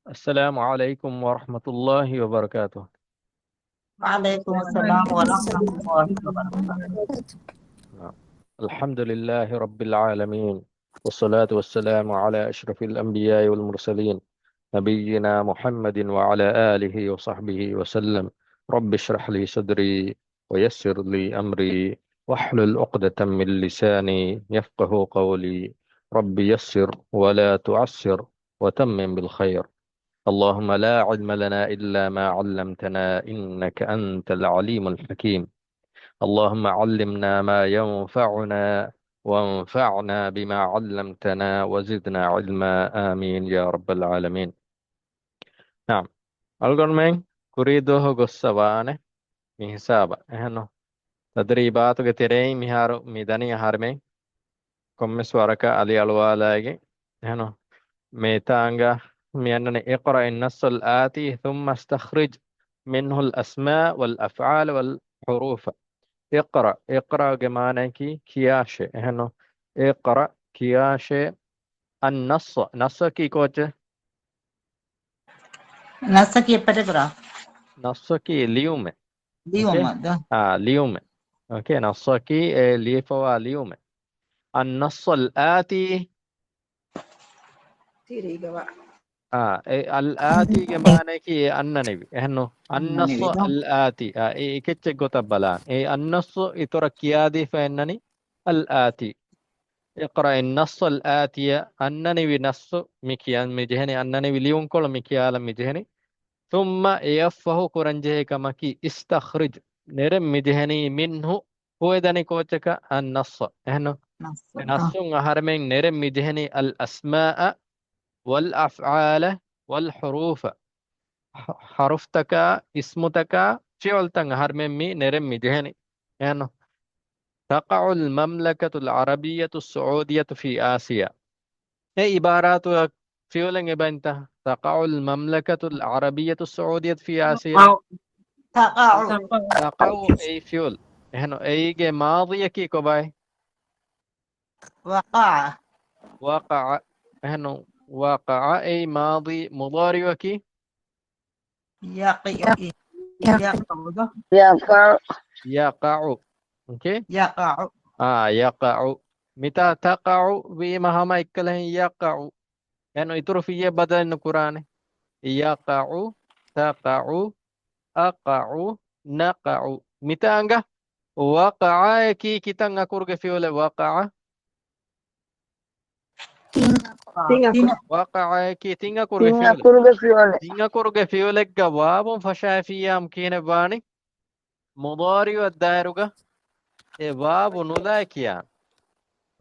السلام عليكم ورحمة الله وبركاته. وعليكم السلام ورحمة الله وبركاته. نعم. الحمد لله رب العالمين، والصلاة والسلام على أشرف الأنبياء والمرسلين، نبينا محمد وعلى آله وصحبه وسلم. رب اشرح لي صدري ويسر لي أمري واحلل عقدة من لساني يفقه قولي. رب يسر ولا تعسر وتمم بالخير. اللهم لا علم لنا إلا ما علمتنا إنك أنت العليم الحكيم. اللهم علمنا ما ينفعنا وانفعنا بما علمتنا وزدنا علما. آمين يا رب العالمين. نعم. القرمين كريدوه قصوانه من حسابه إهنو تدريبات كتيرين مهارو ميداني هارمين كم سوارك علي الوالاجي إهنو ميتانغا ميانني اقرأ النص الآتي ثم استخرج منه الأسماء والأفعال والحروف. اقرأ اقرأ جمانة كي كياشة إهنو اقرأ كياشة النص نص كي كوچ نسك يبتدرا نص كي اليوم. اليوم اوكي. ده اليوم. اوكي نص كي ليفوا اليوم. النص الآتي. الآتي جمانة كي أنني إهنو النص نبي ده الآتي كتش قطبلان النص إتركيادي فإنني الآتي. اقرأ النص الآتي أنني بنص مكيان مجهني أنني بليون كل مكيال مجهني ثم يفه كرنجه كما كي استخرج نرم مجهني منه هو دني كوتك النص إهنو نص نص هرمين نرم مجهني الأسماء والأفعال والحروف. حرفتك اسمتك فعلتك هرمين نرم مجهني إهنو تقع المملكة العربية السعودية في آسيا. هي عبارات فيولن بنت تقع المملكة العربية السعودية في آسيا. تقع تقع أي فيول هنا أي ماضي كي كوباي وقع وقع هنا وقع أي ماضي مضارع كي يقع يقع ده يقع. أوكي. يقع يقع. متى تقع بما هما يكله يقع يعني يترو في بدل القرآن يقع تقع أقع نقع متى أنجا وقع كي kita ngakur ke fiole وقع تين وقع كي tinga kur ke fiole tinga kur ke fiole جواب فشافي يمكن باني مضارع الدائرة باب نولا كيا.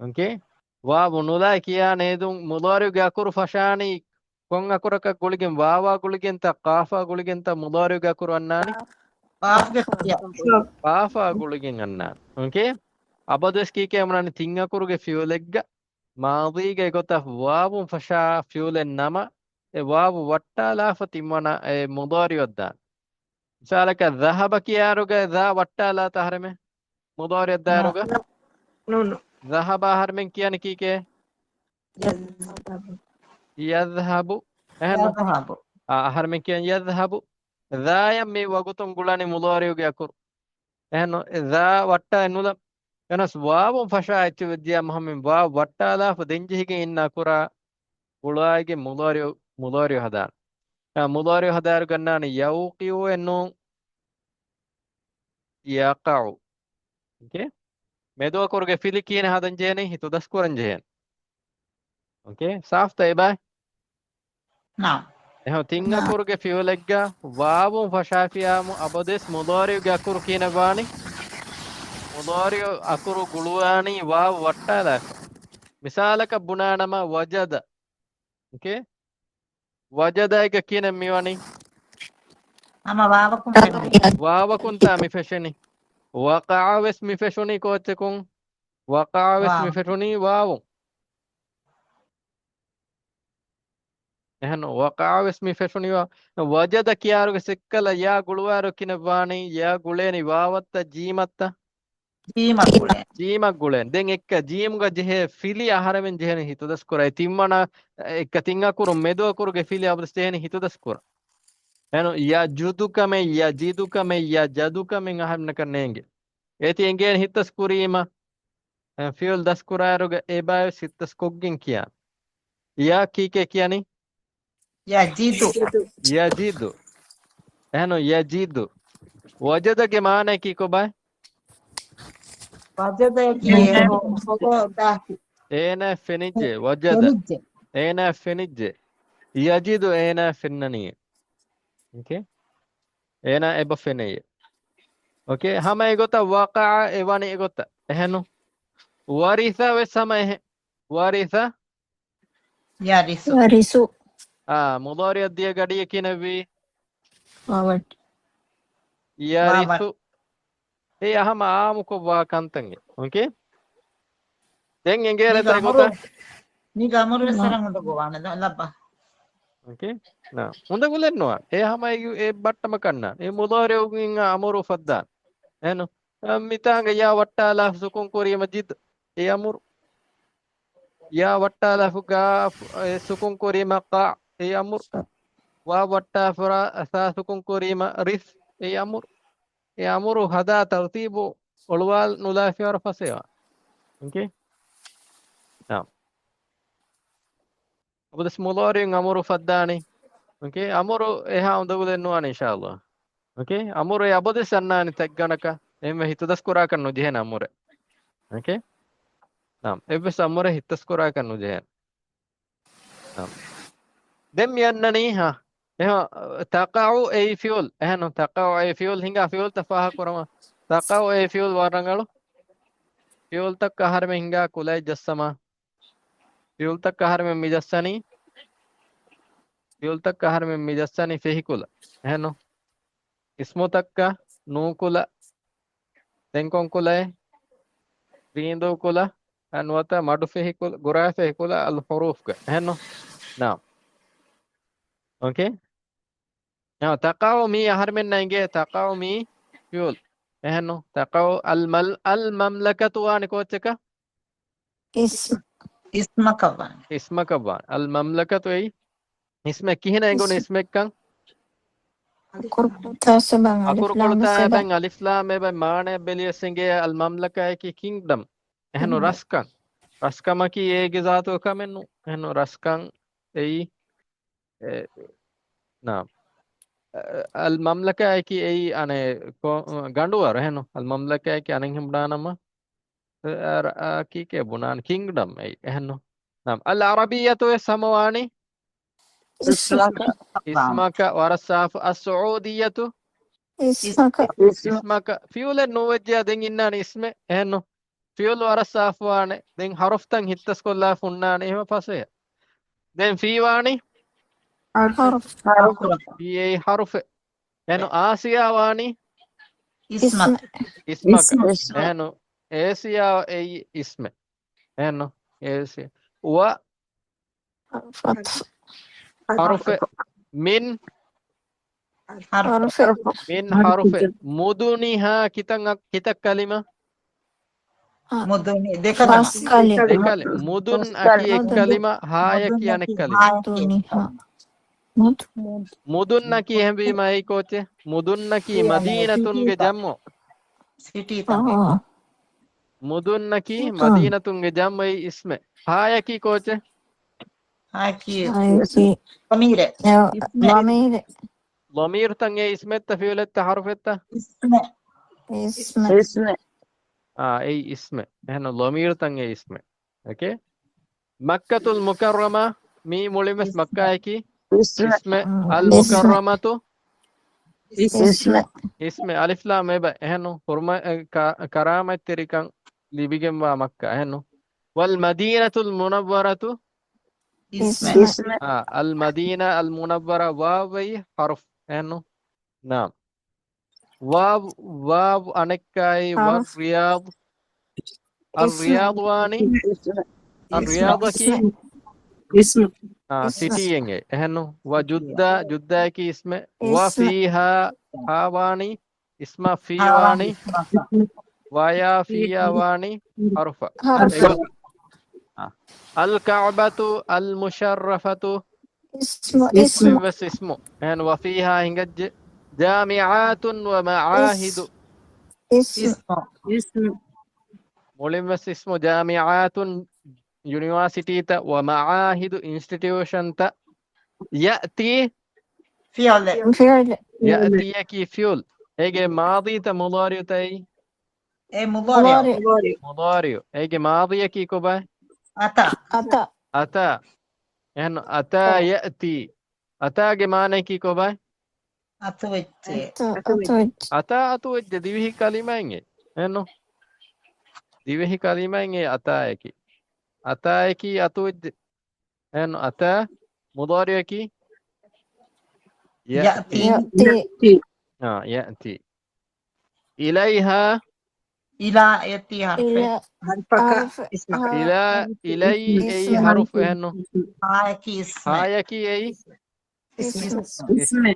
اوكي باب نولا كيا نيدون مضارع جاكور فشاني كون أكور كقولين واوا قولين تا قافا قولين تا مضارع جاكور أناني قاف يا قافا قولين أنان. اوكي أبدس كي كمان tinga kur ke fiole ماضيಗೆ ಗೊತ್ತಾ ವಾವು ಫಶಾ ಫ್ಯೂಲ್ ನಮ ವಾವು ವಟ್ಟಾಲಾಫ ತಿಮ್ಮನ ಮುದಾರಿ ವದ್ದ ಮಿಸಾಲಕ ذهب كياروغ ذا وಟ್ಟಾಲ ತಹರಮೆ ಮುದಾರಿ نو ವದ್ದಾರೋಗ ذهب هرمن كيان كيكه يذهب يذهب اهنو يذهب هرمن كيان يذهب ذا يمي وغتم غلاني ಮುದಾರಿ وغ يكر اهنو ذا وಟ್ಟ ಎನ್ನುಲ එනස් ವಾವು ಫಶಾ ಇಚ್ಚ ವಿದ್ಯಾ ಮೊಹಮ್ಮನ್ ವಾ ವಟ್ಟಾಲಾಫ ದೆಂಜಿಹಿಗೆ ಇನ್ನ ಕುರ ಉಳಾಯಿಗೆ ಮುದಾರಿ ಹದಾನ್ ಮುದಾರಿ ಹದಾರು ಗನ್ನಾನಿ ಯೌಕಿಯು ಎನ್ನು ಯaqa'u. ಓಕೆ මෙදුව කුරුගේ ෆිලි කියන හදන් ජේනේ හිතු දස් කුරන් ජේන්. ಓಕೆ ಸಾಫ್ ತೈಬಾ نعم එහෙනම් තිංග කුරුගේ ෆියොලෙග්ගා වාවු ෆෂාෆියාමු අබදෙස් මුදාරියුගේ අකුරු කියන බානි මුදාරියු අකුරු ගුළුවානි වාව වට්ටාලා මිසාලක බුනානම වජද. ಓಕೆ වජද එක කියන මිවනි أما بابكم වාව කුන්තා මිෆෙෂනි වقع واسم فشوني كوتكم وقع واسم واو فشوني واو. එහෙනම් وقع واسم فشوني وجد කියාරුගේ සෙක්කල යා ගුළුවාරු කින වාණි යා ගුලේනි වාවත්ත ජීමත්ත ජීමක් ගුලෙන් දැන් එක්ක ජීමුග ජෙහෙ ෆිලි ආහාරෙන් ජෙහෙන හිතුදස් කරයි තිම්මන එක්ක තිංගකුරු මෙදවකුරුගේ ෆිලි අවදස් ජෙහෙන හිතුදස් කර එනු යා ජුදුකමෙ යා ජීදුකමෙ යා ජදුකමෙන් ආහරණ කරන්නේගේ ඒති එංගේ හිතස් කුරීම ෆියල් දස් කුරාරුග ඒ බාය සිත්තස් කොග්ගෙන් කියා යා කීකේ කියනි yajidu ehno yajidu wajadage maana ki ko bay ena fenije wajada ena fenije yajidu ena fennani okay ena eba feneye okay hama egota waqa'a ewani egota ehno waritha we sama waritha Warisu. mudari adiya gadiya kinawi Wawat. yarisu ahama aamuko wa kantange okay den engere tegota okay na hunda gulennoa ahama e battama kanna e mudari ugin amuru faddan eno mitanga ya wattala sukun koriya majid e amuru ya wattala fuga sukun koriya maqa e amuru wa watta fara sukun koriya ris e amuru يأمر هذا ترتيب ألوال نلافي ورفسها okay نعم أبو دس مضارع أمر فداني okay أمر إيها عندو لنوان إن شاء الله okay أمر يا أبو دس أناني تجانك إما هي تذكرها كنو جهن أمر okay نعم إبس أمر هي تذكرها كنو جهن نعم دم ينني ها تقع أي فيول إهنا تقع أي فيول هنگا فيول تفاح كرما تقع أي فيول وارنگلو فيول تك كهر में هنگا कुलाई जस्समा فيول तक कहर में मिजस्सनी فيول तक कहर में मिजस्सनी फेहिकुला إهنا اسمو तक का नूकुला तेंकों कुलाई रींदो कुला أنواتا مادو फेहिकुला गुराय फेहिकुला الحروف का إهنا نعم okay تقع مي أهر من نيجي تقع مي فيول إهنو تقع المملكة وانكوتشكا اسمك وان المملكة أي اسمك هنا يقول اسمك كان أكوركولتا بين ألف لام بين معنى بليسنجي المملكة كي kingdom إهنو راسكان راسكما كي إيه جزاتو كمنو إهنو راسكان أي نعم المملكة كي أي أنا غاندوار هنو المملكة كي أنا هم بدانما كي كبنان kingdom أي هنو نعم العربية سمواني اسمك ورساف السعودية اسمك فيول نوجه دين إنان اسم هنو فيول ورساف واني دين حرفتن هتس كلها فنان إيه فاسه دين في واني في أي حرف هنو آسيا واني اسمك هنو آسيا أي اسم هنو آسيا و حرف من حرف مدنها kita كلمة مدن أكي كلمة هاي كيان كلمة مدن نكي هم بي ماي كوچه مدن نكي مدينة تنگ جمع مدن نكي مدينة تنگ جمع اسم هاي كي كوچه ضمير تنگ اسم التفعيل التحرف التا اسم اي اسم هنا ضمير تنگ اسم اوكي مكة المكرمة مي مولمس مكة كي اسم المكرمة اسم ألف لام ميبا هنو حرمة كرامة تريكان لبيجم مكة هنو والمدينة المنورة اسم المدينة المنورة واو حرف هنو نعم واو أنكاي والرياض الرياض واني الرياض كي اسم सिटी येंगे ehno wa judda ki isme wa fiha hawani isma fi wani ويا فيا واني حرف حرف إيجو الكعبة المشرفة اسم مسلم بس اسمه يعني وفيها هنجج جامعات ومعاهد اسم اسمه مولم بس اسمه جامعات يونيفرسيتي تا ومعاهد انستتيوشن تا يأتي فعل فعل يأتي يكي فيول هيجي ماضي تا مضارع تاي مضارع مضارع مضارع هيجي ماضي يكي كوبا أتى أتى أتى يعني أتى يأتي أتى جمانة كي كوبا أتوجه أتوج أتى أتوجه ديوه كلمة إنه ديوه كلمة أتى يكي أتى يكي أتوجه إنه أتى مضارع يكي يأتي يأتي يأتي إليها إلى يأتي حرف إلى حرف إلى إلي أي اسم حرف إنه هاك اسم هايكي أي اسم اسم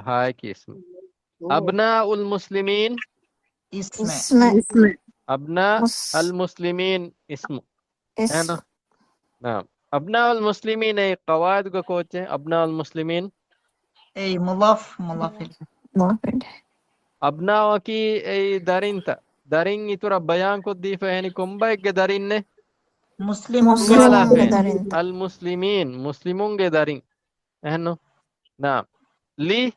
هايكي اسم أبناء المسلمين اسم اسم أبناء مس المسلمين اسم اسم هنا نعم أبناء المسلمين أي قواعد كوتش أبناء المسلمين أي مضاف مضاف مفرد أبناء كي أي دارينتا دارين يتورا بيان كو دي فهني كومبايك دارين مسلم مالا مسلمون فين دارنت المسلمين مسلمون دارين هنا نعم لي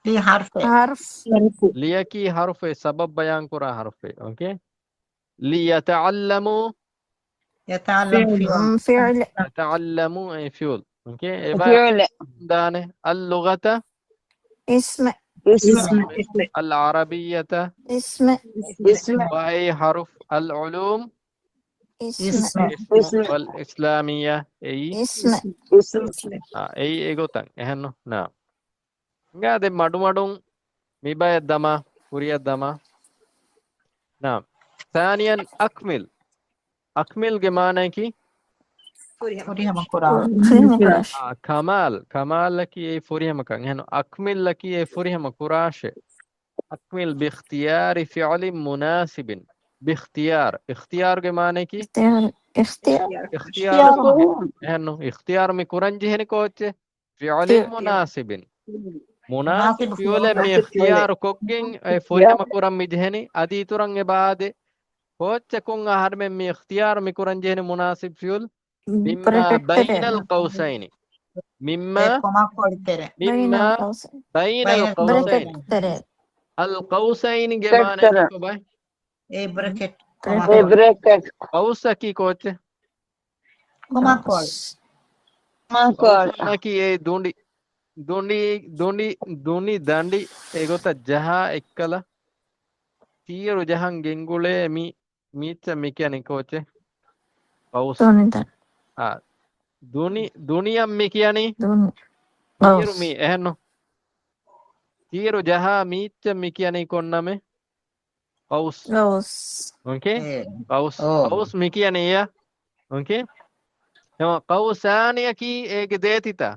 لي حرف حرف ليكي حرف سبب بيان كورا حرف أوكي ليتعلموا يتعلم فعل فعل يتعلموا أي فيول أوكي إبا فعل دانه اللغة اسم اسم العربية اسم وأي حرف العلوم اسم اسم والإسلامية أي اسم أي إيغوتان إهنو نعم قاعد مدو ميبا الدما كوريا الدما نعم ثانيا أكمل جمانة كي فوريها مقرأ فهم كراش كمال لك أي فوريها مكان إهنو أكمل لك أي فوريها مكوراش أكمل باختيار فعل مناسب اختيار جمانة كي اختيار اختيار إنه اختيار مكورن جهني كوتش فعل مناسب مناسب مناسب فعل مي اختيار كوكين فوريا مكورن مجهني أدي ترنج بعد كوتش كون هر من مي اختيار مكورن جهني مناسب فعل مما بين القوسين مما كما قلت بين مما القوسين بين بين القوسين القوسين القوسين جمانة كي كوباي اي بركت قوس كي كوتش كما قل قوس كي දුනි දණ්ඩි ඒගොත ජහා එක්කල තීරු ජහන් ගෙංගුලේ මීච්ච මිකයනි කෝචෙ පවුස් දුනියම් මිකයනි තීරු මී එහෙන්නු තීරු ජහා මීච්ච මිකයනි කොන්නමෙ පවුස් ඕකේ පවුස් මිකයනය ඕකේ එම කවුසානයකි ඒගෙ දේතිතා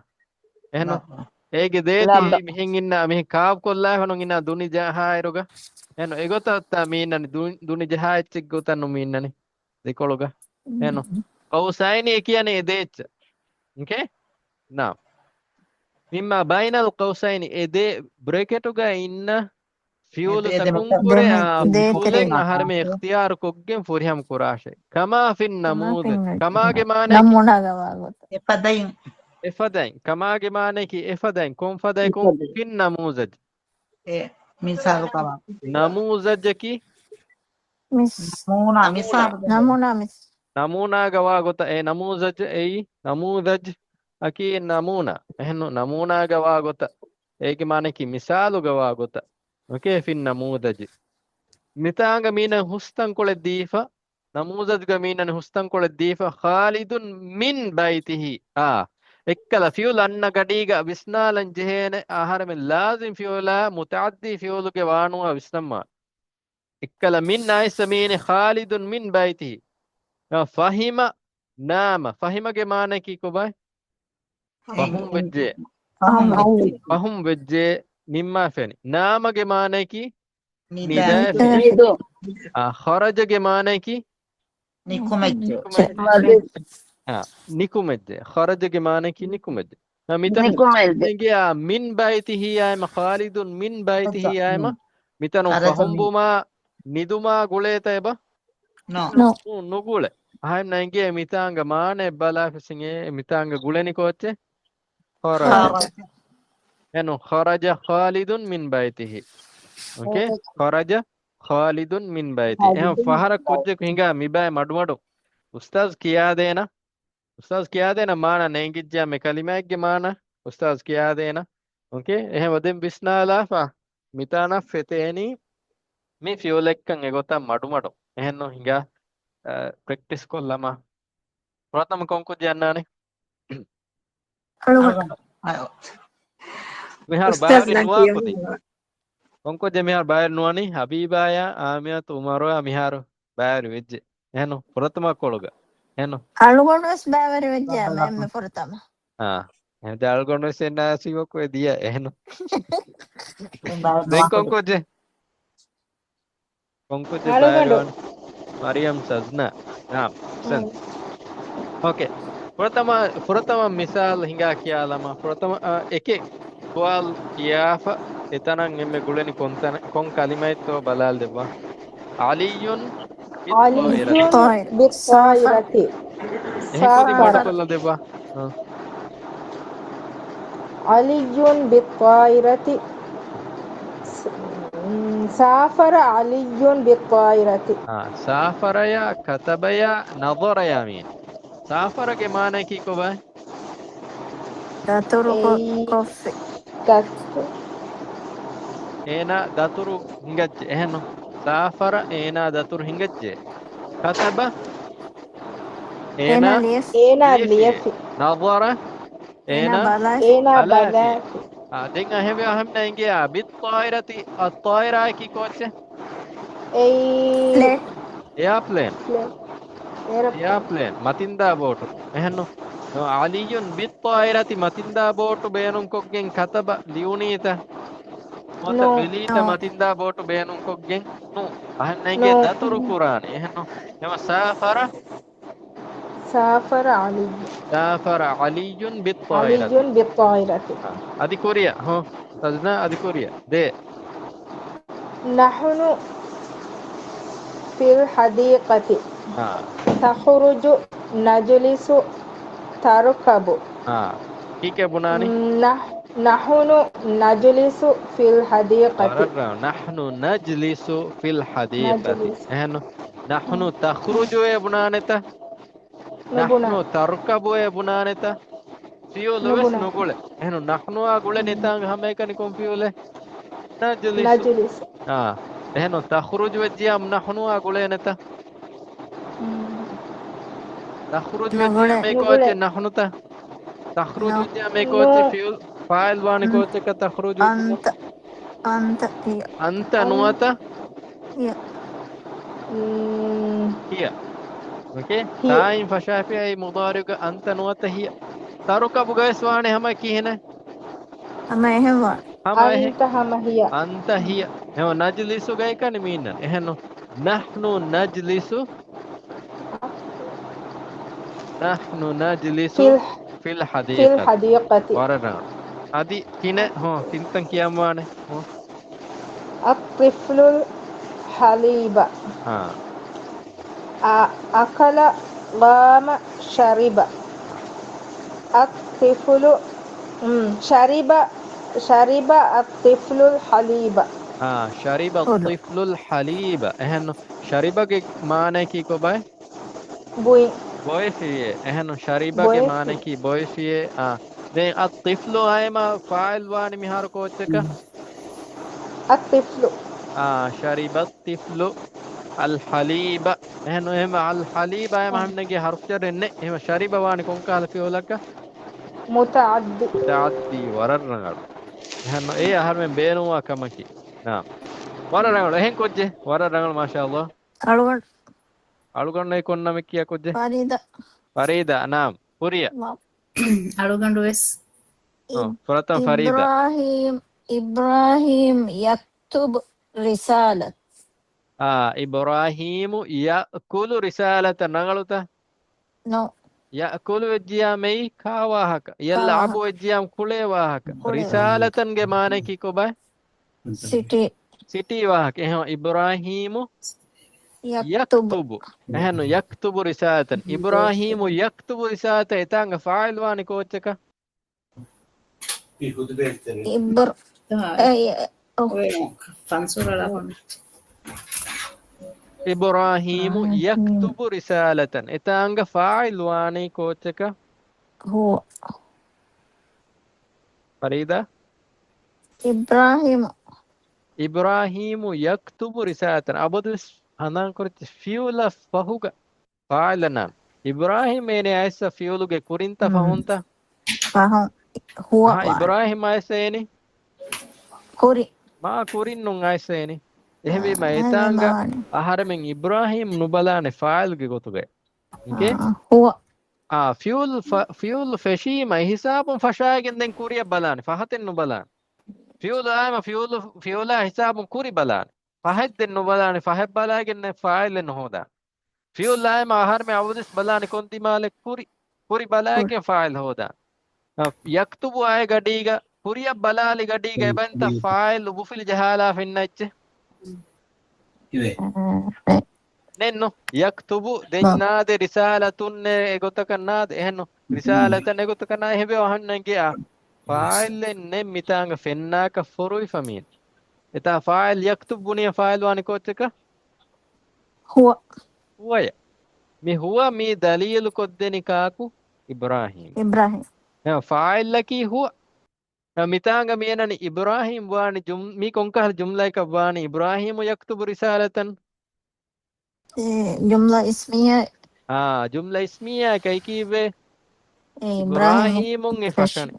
එහෙන්නු ඒගේ දේති මිහින් ඉන්න මෙහි කාප් කොල්ලා හොනු ඉන්න දුනි ජහායරුග එන එගොතත් මීන්නනි දුනි ජහායච්චෙක් ගොතන්නු මීන්නනි දෙකොළොග එනු කවුසයිනී කියන්නේ එදේච්ච ඕකේ now mimma baina alqawsaini ede bracketoga inna fiulu takunkure fiulen aharme ikhtiyar koggen furiham kurashe kama fin namudaj kama ge maane إفدين كما جمانك إفدين كم فديكم في النموذج مثال كما نموذج كي نمونا مثال نمونا جواغوتا أي نموذج أي نموذج أكي نمونا إحنا نمونا جواغوتا أي كمان كي مثال جواغوتا أوكي في النموذج متانغ مين هستن كل الديفا نموذج جمينا هستن كل الديفا خالد من بيته اكل فيول ان غديغا بسنالن جهين آهار من لازم فيولا متعدي فيول کے وانوا بسنما اكل من نايس مين خالد من بيته فهم نام فهم کے معنی کی کو بھائی فهم وجه مما فني نام کے معنی کی නිදෑෆි Nido. ಖರಜಗೆ ಮಾನೆ ಕಿ Nikumecce. නිකුමෙද්ද ಖರಜಗೆ ಮಾನೆ ಕಿ ನಿಕುಮೆದ್ದೆ මිතන Nikumelde. ನಿಗೆ ಮಿನ್ ಬೈತಿಹಿ ಆಯಮ ಖಾಲಿದುನ್ ಮಿನ್ ಬೈತಿಹಿ ಆಯಮ මිතන ಖರಜ ಫಹುಂಬುಮಾ ನಿದುಮಾ ಗುಳೇತ ಎಬ No. No. ನುಗುಳೆ ಆಯಮ ನಂಗೆ ಮಿತಾಂಗ ಮಾನೆ ಬಲಾಫಿಸಿಂಗೆ ಮಿತಾಂಗ ಗುಳೆನಿ ಕೋಚೆ ಖರಜ Kharaja. ಏನು ಖರಜ ಖಾಲಿದುನ್ ಮಿನ್ ಬೈತಿಹಿ ಓಕೆ ಖರಜ ಖಾಲಿದುನ್ ಮಿನ್ ಬೈತಿ ಎಹಂ ಫಹರ ಕೊಜ್ಜೆ ಹಿಂಗಾ ಮಿಬಾಯ ಮಡುಮಡು ಉಸ್ತಾಜ್ ಕಿಯಾದೇನಾ උස්තාස් කියා දෙන මාන නෙංගිජ්ජා මේ කලිමයක්ගේ මාන උස්තාස් කියා දෙන ඕකේ එහෙම දෙම් බිස්නාලාෆා මිතානා ෆෙතේනි මේ ෆියෝල් එක්කන් එගොතම් මඩු මඩු එහෙන්නෝ හිඟා ප්‍රැක්ටිස් කොල්ලම ප්‍රථම කොන්කු ජන්නානේ Algo. මිහාර බාරි නුවා කොති කොන්කු ජ මිහාර බාරි නුවනි හබීබායා ආමියත් උමරෝයා මිහාර බාරි වෙජ්ජේ එහෙන්නෝ ප්‍රථම කොළුග එහෙන්නෝ Algunos bebere vediamo me portamo. එහෙනම් දාල්ගොන්න සෙන්නාසිවක වෙදිය එහෙනම් දෙන් කොන්කොජේ බාරවන මරියම් සස්නා සන් ඕකේ ප්‍රථම මිසාල් හිඟා කියාලම ප්‍රථම එකේ සුවල් කියාෆ එතනන් එමෙ ගුලෙනි කොන් කලිමයිතෝ බලාල් දෙබා අලියුන් بالطائرة දෙබා علي بالطائرة سافر علي بالطائرة سافريا كتبيا نظريا مين سافر के माने की को भाई Daturu coffee. एना दतुरु हिंगज्जे එහෙනො سافر एना दतुरु हिंगज्जे كتب Ena एना lief. ليفي نظر Ena balas. بلافي دين أهم نيجي بالطائرة الطائرة كي كوتش Plate. एयरप्लेन मतिंदा बोट එහෙනො علي بالطائرة मतिंदा बोट بينهم كوجين كتب ليونيتا මොත බෙලීත මතින්දා බෝට බේනුම් කොග්ගෙන් නු අහන්නයිගේ දතුරු කුරානි එහෙනො එම سافر علي بالطائرة අදි කොරියා හො සජ්නා අදි කොරියා දේ نحن في الحديقة تخرج نجلس تركب كيكي بناني نحن نجلس في الحديقة نحن نجلس في الحديقة نحن تخرج يا بنانتا نحن تركب يا بنانتا فيول بس نقول نحن أقول نتاعك هم يكون فيول نجلس تخرج وجيام نحن أقول نتا تخرج وجيام يكون نحن تا تخرج وجيام يكون فيول فاعل واني كوتك تخرج أنت نواتا هي اوكي تايم فشافي اي مضارع أنت نواتا هي تركب غيس واني هم كي هنا Ama ehwa. أنت هي هم نجلس غي كان مين එහෙනො نحن نجلس في الحديقة ورنا هذه كنا هو تنتن كيامانه الطفل الحليب أكل قام شرب الطفل شرب الطفل الحليب شرب الطفل الحليب එහෙනො شرب के माने की को भाई بويفيه එහෙනො شرب के माने की بويفيه දැන් الطفل هايما فاعل واني මිහාර කෝච්චක الطفل شرب الطفل الحليب එහෙනො එහෙම الحليب هايما همنගේ حرف جر එන්නේ එහෙම شرب واني කොන් කාල ෆියෝලක متعدي වරරනගල එහෙනො ඒ අහරෙන් බේනුවා කමකි වරරනගල එහෙන් කොච්චේ වරරනගල මාෂාඅල්ලාහ් අලුගන්න කොන්නම කියා කොච්චේ فريدة نعم පුරිය අලුගන්න වෙස් فرطان فريدة إبراهيم يكتب رسالة إبراهيم يأكل رسالة نغلطة نو يأكل وجيام أي كاواهك يلعب كاواهك وجيام كله واهك كله رسالة جمانة كي كوبا سيتي سيتي واهك إبراهيم يكتب يكتب يكتب رسالة إبراهيم يكتب رسالة إتانغ فاعل واني كوتشك إبر أي أو فانسورة لهم إبراهيم إبراهيم يكتب رسالة إتانغ فاعل واني كوتشك هو فريدة إبراهيم إبراهيم يكتب رسالة أبدس هنان كرت فيولا فهوغ فاعلنا إبراهيم يعني عيسى فيولوغ كورينتا فهونتا فهم هو وان إبراهيم عيسى يعني كوري ما كورين نون عيسى يعني එහෙම هذا මේතාංග ماني ආහාරමෙන් ඉබ්‍රාහීම් නුබලානේ ෆායිල්ගේ ගොතුගේ okay هو fuel feshima hisabun fashaagen den kuriya balani fahaten nubalani fuel ama fuel hisabun kuri balani fahedden nubalani faheb balagen ne failen hoda fuel ama har me awdis balani konti male kuri كوري balagen fail hoda yaktubu ay gadiga kuriya balali gadiga ebanta fail ubufil jahala finnacce nenno yaktubu dennaade risalatun egotakannaade ehno risalatan egotakana hebe wahannange a fa'il ne mitanga fennaka forui famin eta fa'il yaktub buniya fa'il wani kocheka هو huwa mi huwa mi dalil koddeni kaku ibrahim إبراهيم fa'il laki huwa mitanga mienani ibrahim wani mi konkah jumla ka wani ibrahim yaktubu risalatan جملة اسمية jumla ismiya kai kibe إبراهيم Ibrahimun فش ifashani.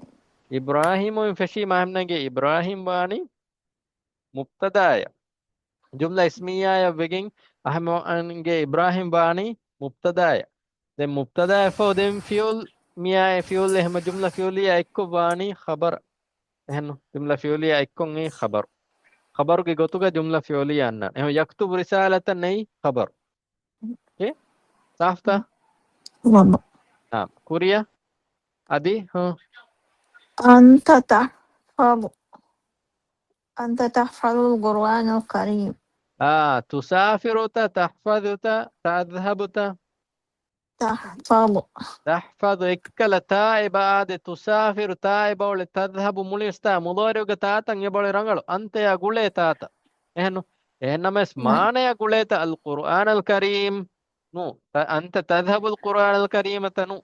Ibrahimun ifashi mahmnage Ibrahim bani mubtadaya. Jumla ismiyaya begin ahmange Ibrahim bani mubtadaya. Then mubtadaya fo then fuel miya fuel ehma jumla fueliya ekko bani khabar. Ehno jumla fueliya ekkon e khabar. Khabar ge gotuga jumla fueliya anna. Ehno yaktub risalatan nei khabar. Okay? Safta? بابا Naam. Kuriya? Adi? أنت تحفظ أنت تحفظ القرآن الكريم تسافر تحفظ تذهب تحفظ تحفظ إكلا تائب عاد تسافر تائب أول تذهب مليستا مضارع تاتا يبول رنجل أنت يا قولي تاتا إهنو إنما اسمعنا يا قولي القرآن الكريم نو أنت تذهب القرآن الكريم تنو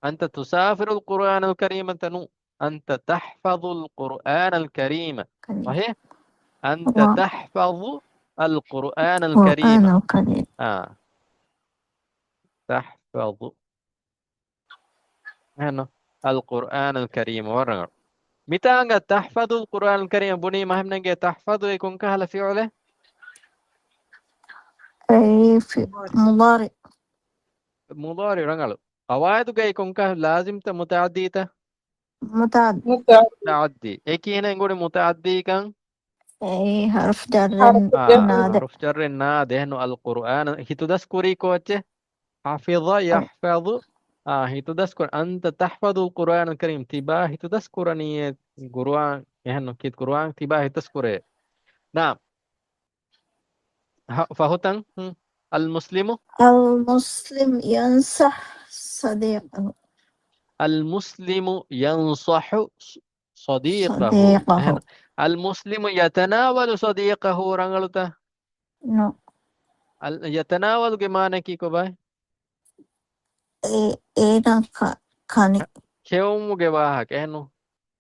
أنت تسافر القرآن الكريم تنو أنت تحفظ القرآن الكريم صحيح أنت تحفظ القرآن الكريم القرآن الكريم تحفظ هنا القرآن الكريم ورغم متى أنك تحفظ القرآن الكريم بني مهم نجي تحفظ يكون كهل في عله أي في مضارع مضارع رنجل قواعد جاي يكون كهل لازم متعدي متعد متعدي إيكي هنا نقول متعدي كان أي حرف جر نادر حرف جر النادي هنا القرآن هي تذكري كوتش حفظ يحفظ هي تذكر أنت تحفظ القرآن الكريم تباه هي تذكرني قرآن هنا كيد قرآن تباه هي تذكره نعم فهو المسلم المسلم ينصح صديقه المسلم ينصح صديقه صديقه المسلم يتناول صديقه رنغلتا نو يتناول جمانة كي كوباي إينا كاني كيوم جواهك إنه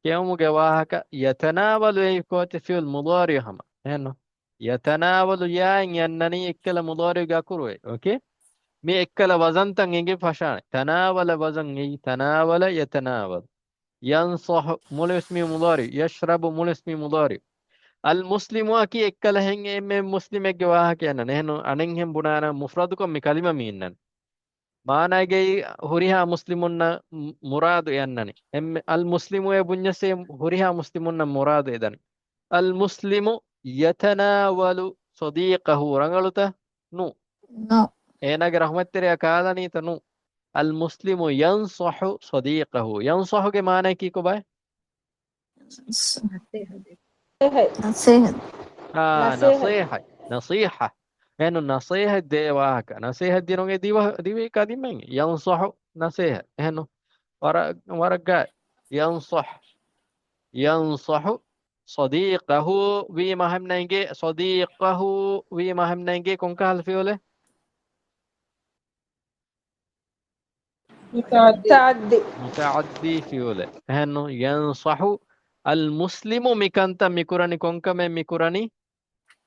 كيوم جواهك يتناول يكوت في المضارع هم إنه يتناول يا إنني إكل مضارع جاكروي أوكي مي إكل وزن تنجي فشان تناول وزن تناول يتناول ينصح مول اسمي مضارع يشرب مول اسمي مضارع المسلم واكي إكل هنگ إم مسلم جواهك أنا نحن أنهم بنانا مفردكم مكلمة مينن ما نجي هريها مسلمون مراد يعني ام المسلم يبنيسي هريها مسلمون مراد إذن المسلم يتناول صديقه رنغلتا نو نو إنك رحمة تريا كالاني تنو المسلم ينصح صديقه ينصح के माने की को भाई نصيحة نصيحة نصيحة إنه نصيحة دي واهك نصيحة دي نوعي دي كادي من ينصح نصيحة إنه ورقة ينصح صديقه وما هم نيجي صديقه وما هم نيجي كون كهل فيوله متعدي فيوله إنه ينصح المسلم ميكانتا ميكوراني كونكا من ميكوراني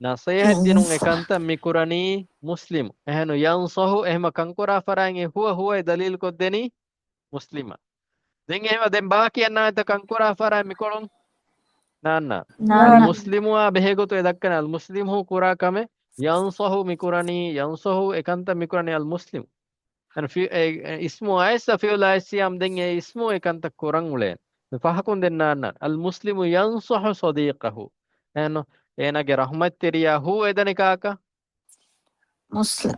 نصيحة دينون إكانتا ميكوراني مسلم إنه ينصح إهما كنكورا فراني هو دليل كدني مسلمة دين إهما دين باقي أنا إنت كنكورا فراني ميكورون نانا نانا المسلم بهيغوتو يدكنا المسلم هو كورا كامي ينصح ميكوراني ينصح إكانتا ميكوراني المسلم أنا في اسمه عيسى في الأسيام دين اسمه إكانتا كوران ولين فهكون دين نانا المسلم ينصح صديقه إنه إنك رحمة تريا هو إذا كاكا مسلم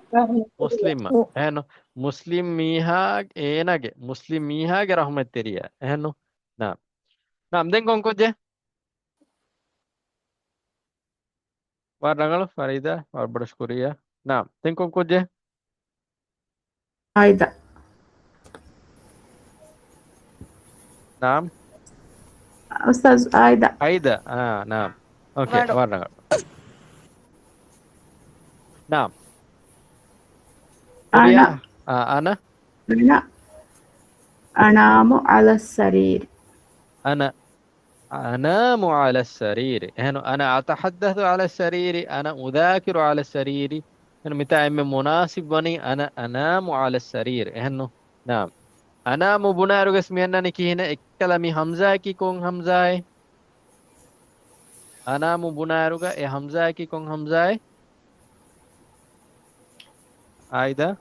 مسلم إنه مسلم ميهاج إنك مسلم ميهاج رحمة تريا إنه نعم نعم دين كون كوجه وارنغل فريدة واربرشكوريا نعم دين كون كوجه عايدة نعم أستاذ عايدة عايدة نعم أوكي وارنغل نعم أنا أنا أنا أنام على السرير أنا أنام على السرير هنا أنا أتحدث على السرير أنا أذاكر على السرير هنا متى مناسب بني أنا أنام على السرير هنا نعم أنام بنارو اسمي أنني كي هنا كلامي همزة كي كون همزة أنام بنارو إيه همزة كي كون همزة عايدة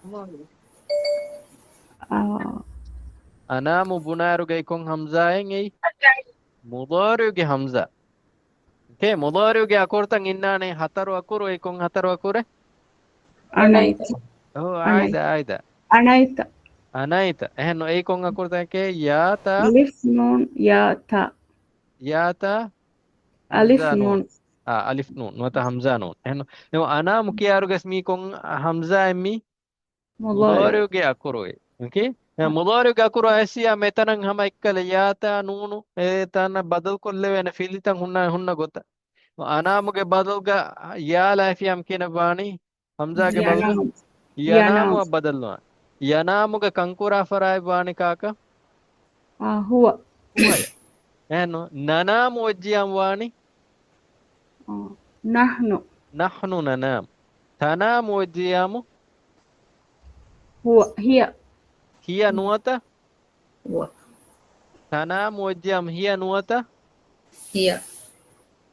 أنام بنارو كي كون همزة إيه مضارع كي همزة كي مضارع كي أكورتان إنني هترو أكورو إيه كون هترو أكوره أنيت عايدة أنايت إهنو إيه كون أكورتان كي ألف نون يا تا ألف همزة نون نون ألف نون وتا همزة نون إهنو أنا مكيارو اسمي كون همزة إمي مضارع كي أكورو إيه أوكي مضارع كي أكورو أسيا متنن هم إكل يا تا نونو إيه تانا بدل كل وين فيلتان هنا غوتا أنا مك بدل كا يا لا في أمكن باني همزة كي بدل ينام بدلنا ينام كا كنكورا فراي باني كاكا هو إنه ننام وجيام واني نحن ننام تنام وجيام هي نوتا تنام وجيام هي نوتا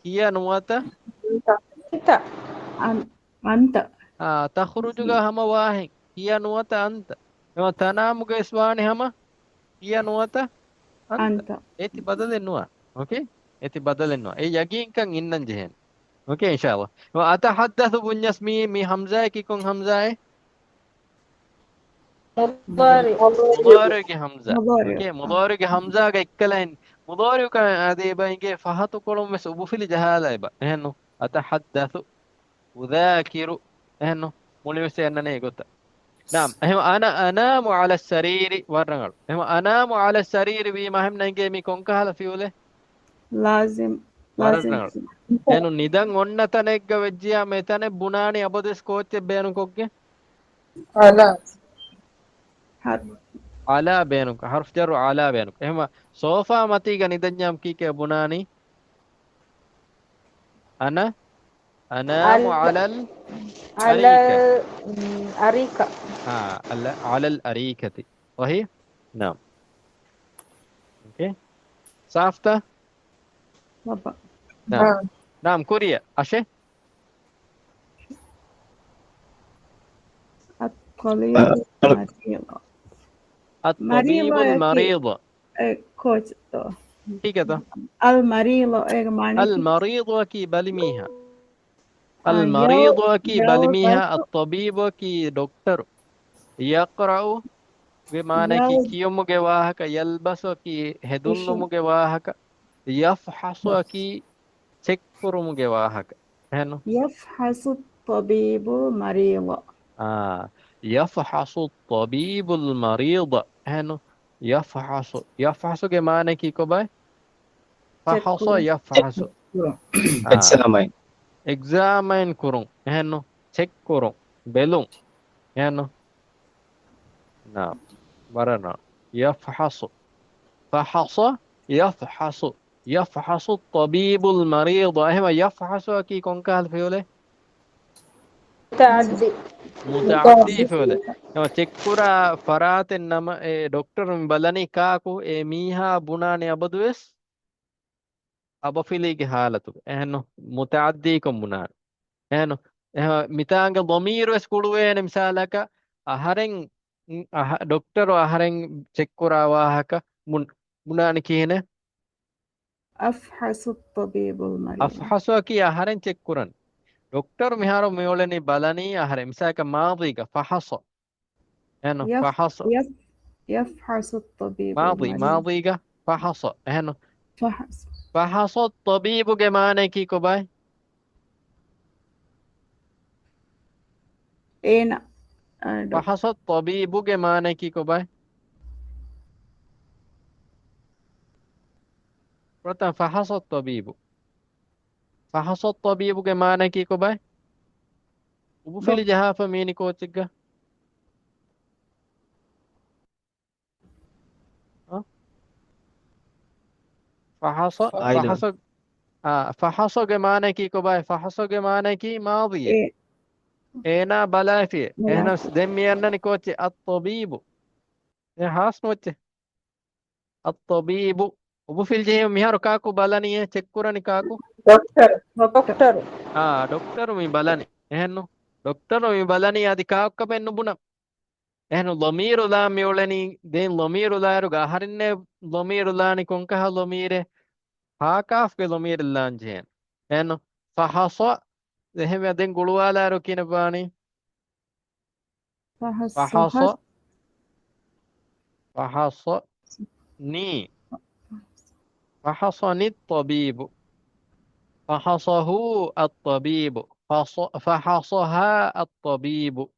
هي نوتا أنت تخرج هم واحد هي نوتا أنت تنام كإسواني هم هي نوتا أنت إتي بدل النوا أوكي إتي بدل النوا يجين كان إنن جهن أوكي إن شاء الله وأتحدث بنيسمي مي همزة كي كون همزة مضارع كي همزة أوكي مضارع كي همزة كإكلين مضارع كان هذه بينك فهاتو كلهم مسؤول في الجهالة يبقى إنه أتحدث أذاكر إنه مولي مسيرنا يقول نعم أنا أنام على السرير ورنغل أنام على السرير بما هم نيجي مي كون كهلا فيوله لازم إنه ندان وننا تنيجا وجيا متانة بناني أبودس كوتش بينو كوكي على بينك حرف جر على بينك صوفا متيجا ندان جام كيكي بناني أنا أنام على الأريكة على الأريكة وهي نعم أوكي صافتا نعم كوريا أشي الطبيب المريض كوتش كده المريض المريض كي بالميها المريض كي بلميها يلبس الطبيب كي دكتور يقرأ بمعنى كي كيومك واهك يلبس كي هدنمك واهك يفحص كي تكرمك واهك هنو يفحص الطبيب المريض يفحص الطبيب المريض هنو يفحص के माने की को भाई فحص تكون يفحص examine examine kurung هنو check kurung belum هنو نعم برنا يفحص فحص يفحص يفحص الطبيب المريض أهم يفحص كي كون كهل فيوله متعدي متعدي فيوله كما تكورا فرات النما دكتور بلاني كاكو ميها بناني أبدوس أبفيلي حالته إنه متعدي كم بنان إنه متانغ ضمير وسكولوين مثالك أهرين دكتور أهرين تكورا واهك بناني كينه أفحص الطبيب المريض أفحصوا كي أهرين تكورن دكتور مهارو ميولني بلاني أهرين مثالك ماضيك فحص إنه فحص يفحص الطبيب ماضي المريض ماضيك فحص إنه فحص فحص الطبيب كمانه كي كوباي أين فحص الطبيب كمانه كي كوباي प्रथम فحص الطبيب فحص الطبيب كمانه كي كوباي وبفيل جها فميني كوتشيغا فحص island فحص فحص كمانه كي كوباي فحص كمانه كي ماضية إيه هنا بلافية هنا ملافي دمي أنني كوتشي الطبيب حاس نوتشي الطبيب وبفيل جهة ميهارو كاكو بلاني تكوراني كاكو دكتور دكتور دكتور دكتور مي بلاني هنو دكتور مي بلاني أدي كاكو بينو بنا ehnu ضمير لا ميولني دين ضمير لا رجع هرنة ضمير لا نكون كه ضميره هاكاف ke ضمير لا نجين ehnu فحص ذهب دين قلوا لا ركين باني فحص فحص فحص ني فحصني الطبيب فحصه الطبيب فحصها الطبيب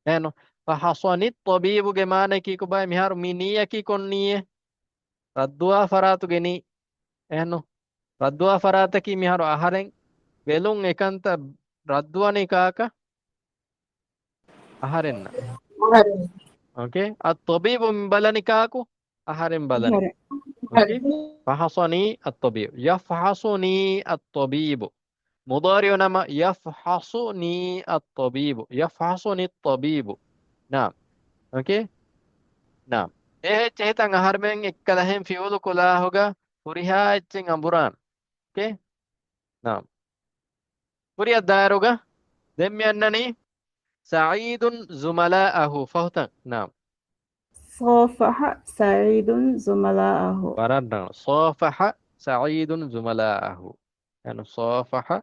ehnu فحصني الطبيب جمانة كي كباي مهار منية كي كونية ردوا فراتو جني ehnu ردوا فراتكي ميهارو أهرين بيلون إكانتا ردواني كاكا أهرين أوكي الطبيب من بلني كاكو أهرين بلني هري أوكي فحصني الطبيب يفحصني الطبيب مضارع نما يفحصني الطبيب يفحصني الطبيب نعم أوكي نعم إيه تهتان أهرمين إكالهم في أولو كلا هوغا فريها إتشين أمبران أوكي نعم فريها دايروغا دمي أنني سعيد زملاءه فهتا نعم صافح سعيد زملاءه برنا صافح سعيد زملاءه يعني صافح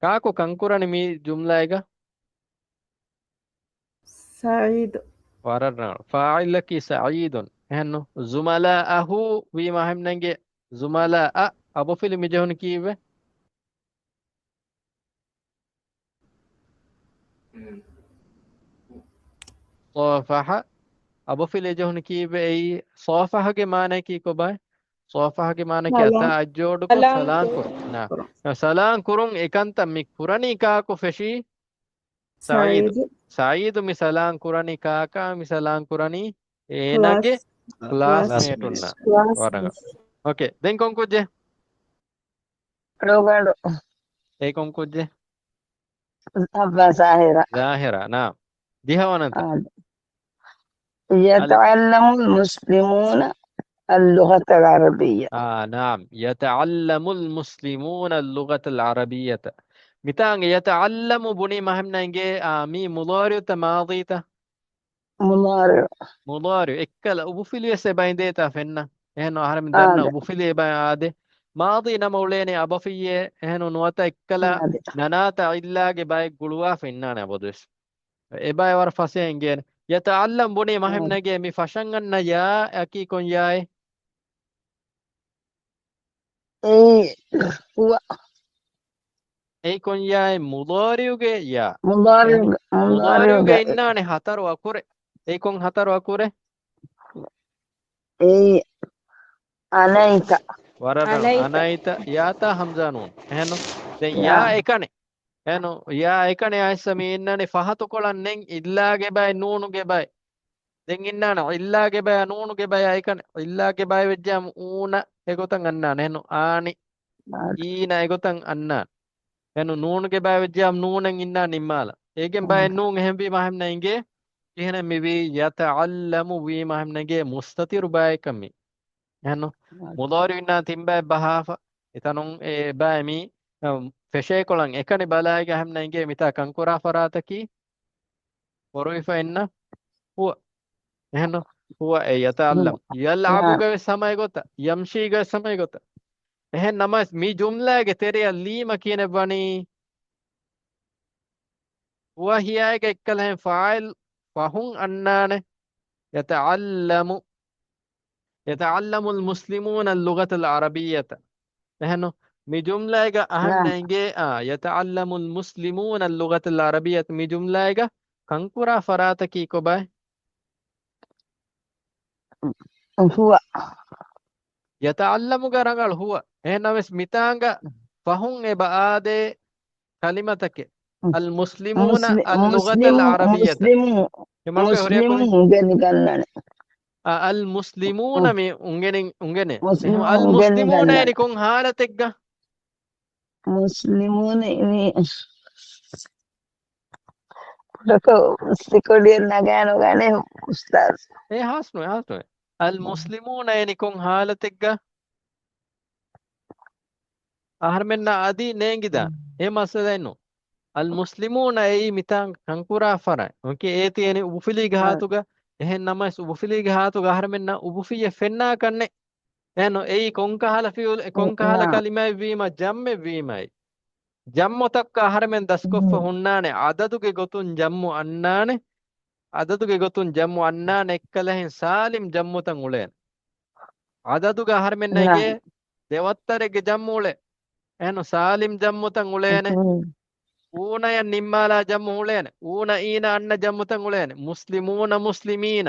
كاكو كنكرني مي جملة سعيد برنا فاعل لك سعيد يعني زملاءه بما هم ننجي زملاء أبو فيلم جهون كيف صافح أبو فيلم جهون كيف أي صافح के माने की को भाई صافح के माने क्या سلام था अजोड़ को سلام सलाम करो ना सलाम करूं एकांत मिक पुरानी का को फेशी سعيد سعيد سعيد مثلا كوراني كاكا مثلا كوراني إنك كلاس classmate classmates उन्ना वारंगा ओके दें कौन कुछ है Rogado, एक कौन कुछ है Abba Zahira. ظاهرة نعم دي هو أنت يتعلم المسلمون اللغة العربية. نعم يتعلم المسلمون اللغة العربية متان يتعلم بني ما هم نيجي مي مضارع ماضي تا مضارع. مضارع إكلا أبو فيلي سبعين ديتا فينا هنا هرم درنا أبو فيلي بعد maadi nama uleni abafiye ehnu nuwata ikkala نادي nanata illage bay guluwa finnane abodus e bay war fase ingen yata'allam buni mahimnage mi fashanganna ya aki kon yae إيه هو ei kon yae mudariuge ya ehnu مضارع mudariuge مضارع innane hataru akure ei kon hataru akure إيه أنيت waradan أنيت anaita yata hamza nun ehnu den ya نعم ekane ehnu ya ekane aisami innane fahatu kolannen illage bay nunuge bay den innana illage bay nunuge bay ekane illage bay wejjam una egotan annana ehnu ani ina egotan annan ehnu nunuge bay wejjam nunen inna nimmala egen bay nun ehembi mahemna inge ihna miwi yata'allamu wi mahemna ge mustatir bay kami ehnu mudari inna timba bahafa itanun e baymi feshe kolan ekani balaiga hamna inge mita kankura farataki waruifa inna huwa ehnu huwa e yata'allam yal'abu نعم ga samay gota yamshi ga samay gota ehen namas mi jumla ge teriya lima kine bani huwa hiya ga ikkalahen fa'il fahun annane yata'allamu يتعلم المسلمون اللغة العربية نحن مجملة أهم نعم نيجي يتعلم المسلمون اللغة العربية مجملة كنكورا فراتكي كوبا هو يتعلم غرانغال هو هنا مس ميتانغا فهم إبعاد كلمتك المسلمون اللغة مسلم العربية مسلم يمالك هوريا مسلم كولي مجاني كنن المسلمون ungene مسلم مجاني المسلمون كنن يعني كون حالتك مسلمون ini Roko sekodian nagano gane ustaz ايه هاسنو المسلمون يعني كون حالتك أهرمنا عادي نينجدا إيه مسألة إنه المسلمون أي متان كنكورا فرع أوكي إيه تيني وبفلي جهاتوجا إيه نماس وبفلي جهاتوجا أهرمنا وبفيه فينا كنّe إنه أي كونكهلا في كونكهلا نعم كلمة فيما جمع فيما جمع تك أهرمن دسكوف هنانه عددوجا قطن جمع أنانه عددوجا قطن جمع أنانه كلهن سالم جمع تنقولين عددوجا أهرمن نعم نيجي දෙවත්තරෙක්ගේ ජම්මු උලේ එහෙනම් සාලිම් ජම්මුතන් උලේනේ ඌනය නිම්මාලා ජම්මු උලේනේ ඌන ඊන අන්න ජම්මුතන් උලේනේ මුස්ලිමූන මුස්ලිමීන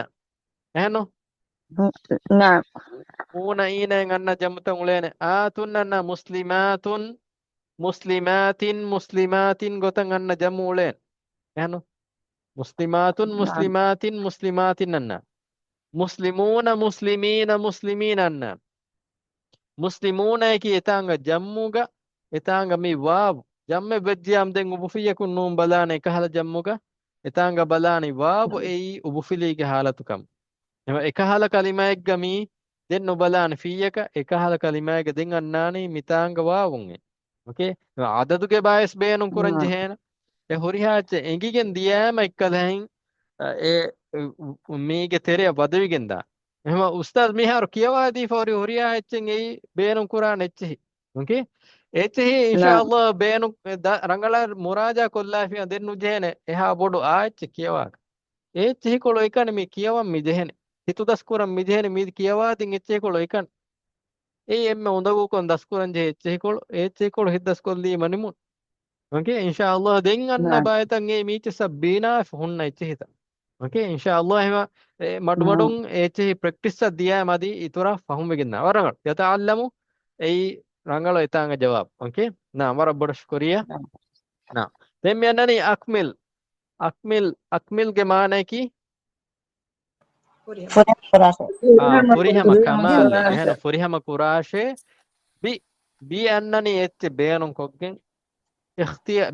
එහෙනම් نعم ඌන ඊනෙන් අන්න ජම්මුතන් උලේනේ ආතුන් අන්න මුස්ලිමාතුන් මුස්ලිමාතින් මුස්ලිමාතින් ගොතන් අන්න ජම්මු උලේනේ එහෙනම් මුස්ලිමාතුන් මුස්ලිමාතින් මුස්ලිමාතින් අන්න මුස්ලිමූන මුස්ලිමීන මුස්ලිමීන අන්න muslimuna ki etanga jammuga etanga mi waw jamme bejjam den ubufiya kun num balane ekahala jammuga etanga balani waw ei ubufilige halatukam ema ekahala kalima eggami den no balane fiyaka ekahala kalima egga den annani mitanga wawun e okay adaduge bias beenun kuranji hena e horihache engigen diyama ekkalahin e mige tere badawigen da එහෙම උස්තාද් මිහාර කියවා දී ෆෝරි හොරියා එච්චෙන් එයි බේනුම් කුරාන එච්චෙහි ඕකේ එච්චෙහි ඉන්ෂාඅල්ලාහ් බේනුම් රංගල මුරාජා කොල්ලාෆියා දෙන්නු ජේන එහා බොඩු ආච්ච කියවා එච්චෙහි කොළ එකනේ මේ කියවම් මි දෙහෙන හිතු දස්කුරම් මි දෙහෙන මි කියවා තින් එච්චෙහි කොළ එකන් ඒ එම්ම උඳගු කොන් දස්කුරන් ජේ එච්චෙහි කොළ හිත දස්කොල්ලී මනිමු ඕකේ ඉන්ෂාඅල්ලාහ් දෙන් අන්න බයතන් ඒ මීච සබ්බීනා හුන්න එච්චෙහි okay inshallah hema madmadun eche practice diya madi itura fahumegina warangal yata'allamu ei rangalo etanga jawab okay na mara bodo shukriya na dem yanani akmil ge maana ki furihama kamal ehna furihama kurashe bi annani eche beanun koggen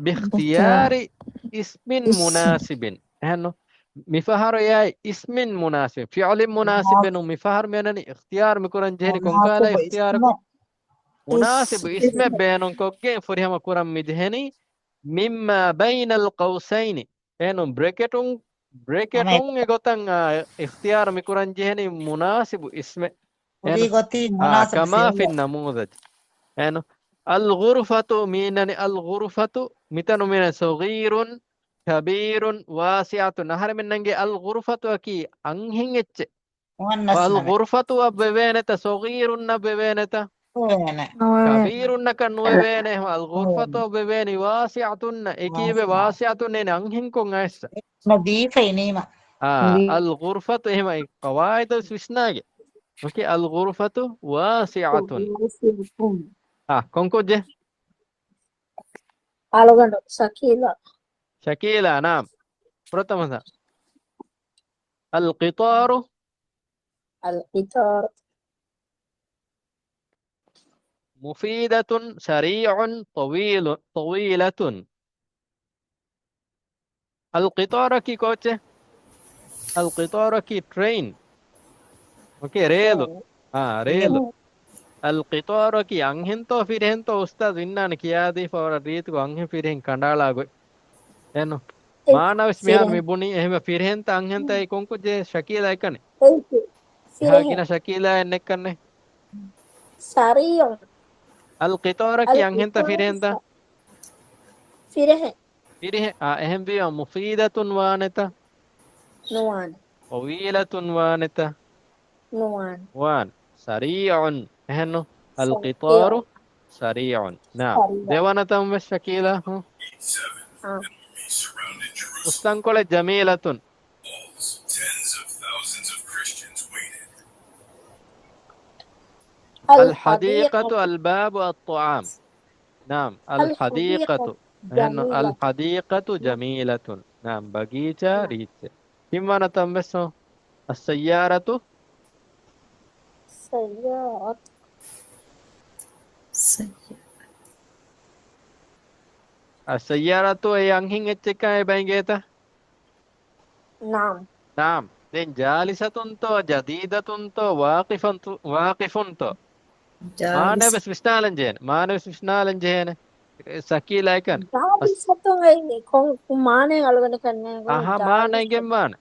bi ikhtiyari ismin munasibin ehno مفهر يا اسم مناسب فعل مناسب بينه مفهر منني اختيار مكورن جهني كونكالا اختياركم مناسب اسم بينهم كوكين فريهم كورن مدهني مما بين القوسين بينهم بريكتون اغوتن اختيار مكورن جهني مناسب اسم كما في النموذج يعني الغرفة مينني الغرفة متن من صغير كبير واسعة نهر من نجي الغرفة أكي أنهن إتش مؤنث نمي والغرفة أبوينة صغير نبوينة وين كبير نكنوينه الغرفة أبويني واسعة إكي بواسعة أنهن كونغاس نظيفة نيمة الغرفة هي قواعد السوسناج أوكي الغرفة واسعة كونكوجه Alaganda Sakila شكيلة نعم برتمثا القطار Al-Qitar مفيدة سريع طويلة القطار كي كوتش القطار كي ترين اوكي ريلو ريلو القطار كي انهنتو فيرهنتو استاذ وينان كيادي فور ريت كو انهن فيرهن كندالا گوي එනු මානවස් මිහාර මිබුණි එහෙම ෆිරහෙන්ත අංහෙන්ත ඒ කොංකු ජේ ශකීලා එකනේ හාගින ශකීලා එන්නෙක් කන්නේ Sariyon අල් qitāra ki අංහෙන්ත ෆිරහෙන්ත Firehe ෆිරහෙ එහෙම බිය මුෆීදතුන් වානත Nuwan طويلතුන් වානත Nuwan وان سريع එහෙනු අල් qitāru سريع نعم දෙවනතම ශකීලා උස්තන්කොළ ජමීලතුන් الحديقة الباب الطعام نعم الحديقة الحديقة جميلة نعم بغيچة ريچة كم نتمسو السيارة Sayyat السيارة يانهين اتكاي بينجيتا Naam نعم دين جالسة تو جديدة تو واقف تو ما نبس مستعلن جين ما نبس مستعلن جين سكي لايكن Jalisatong ay kung kumane alaganda kanne ما نيجي مان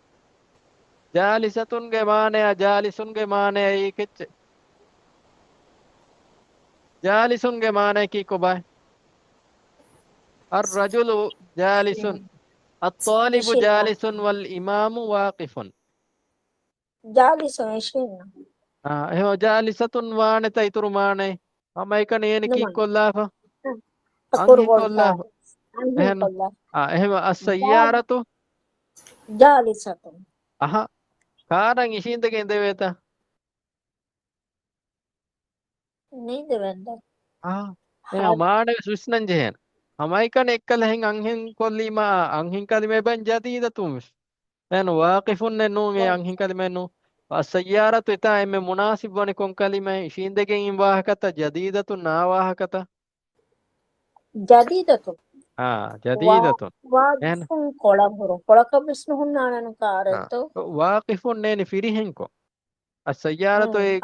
جالسة ගේ මානය ජාලිසුන්ගේ මානය කිච්ච ජාලිසුන්ගේ මානය කී කොබයි الرجل جالس الطالب جالس والإمام واقف Jalisong ishin එහෙම ජාලිසතුන් වානෙත ඉතුරු මානේ මම එක නේන කී කොල්ලාෆ Akur අංහි කොල්ලාෆ එහෙම එහෙම السيارة Jalisatong කාරන් ඉෂින්දගේ ඉඳවේත Nide venda එහෙම මානේ සුස්නන් ජෙහෙන අමයිකන එක්කල හෙන් අංහෙන් කොල්ලීම අංහින් කලිමේ බන් ජදීදතුම් එහෙනම් واقفුන් නුගේ අංහින් කලිමේ නු السيارة إتا إم مناسب ونكون كلمة شين دقين واهكتا جديدة ناواهكتا Jadidatu جديدة Waqifun kolaburu kolaka bisnuhun nanan kaarato واقف نين فيريهنكو السيارة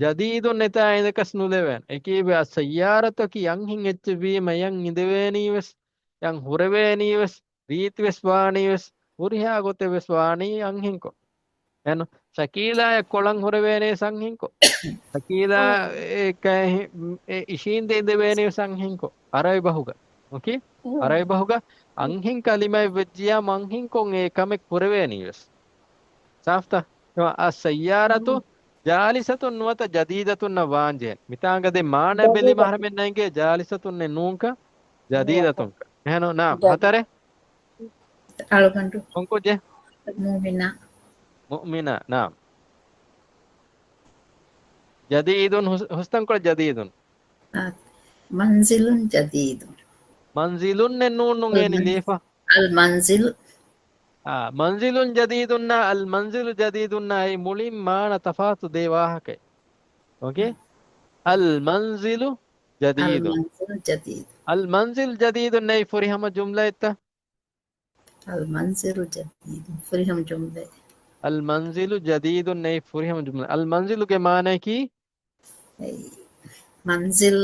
جديد نتا عندك سنولين إكيب السيارة كي ينهين إتبي ما ين إندواني وس ين هرواني وس ريت وس واني وس هريها غوتة وس واني ينهينكو يعني شكيلا كولن هرواني سانهينكو شكيلا كه إشين دي إندواني سانهينكو أراي بهوغا أوكي أراي بهوغا أنهين كلمة وجيا مانهينكو كمك هرواني وس سافتا السيارة جالسة وت جديدة نوانجين متانغ دي مانا بلي مهرمن نينجي جالسة نونكا جديدة هنو نعم هتره Alaganda كونكو جه مؤمنة نعم جديد حستن كل جديد منزل جديد منزل نون نونغين ليفا المنزل منزل جديد المنزل جديد أي مليم ما نتفات ديواهك اوكي المنزل جديد المنزل جديد المنزل جديد ني فريهم جملة المنزل جديد فريهم جملة المنزل جديد ني فريهم جملة المنزل के माने की منزل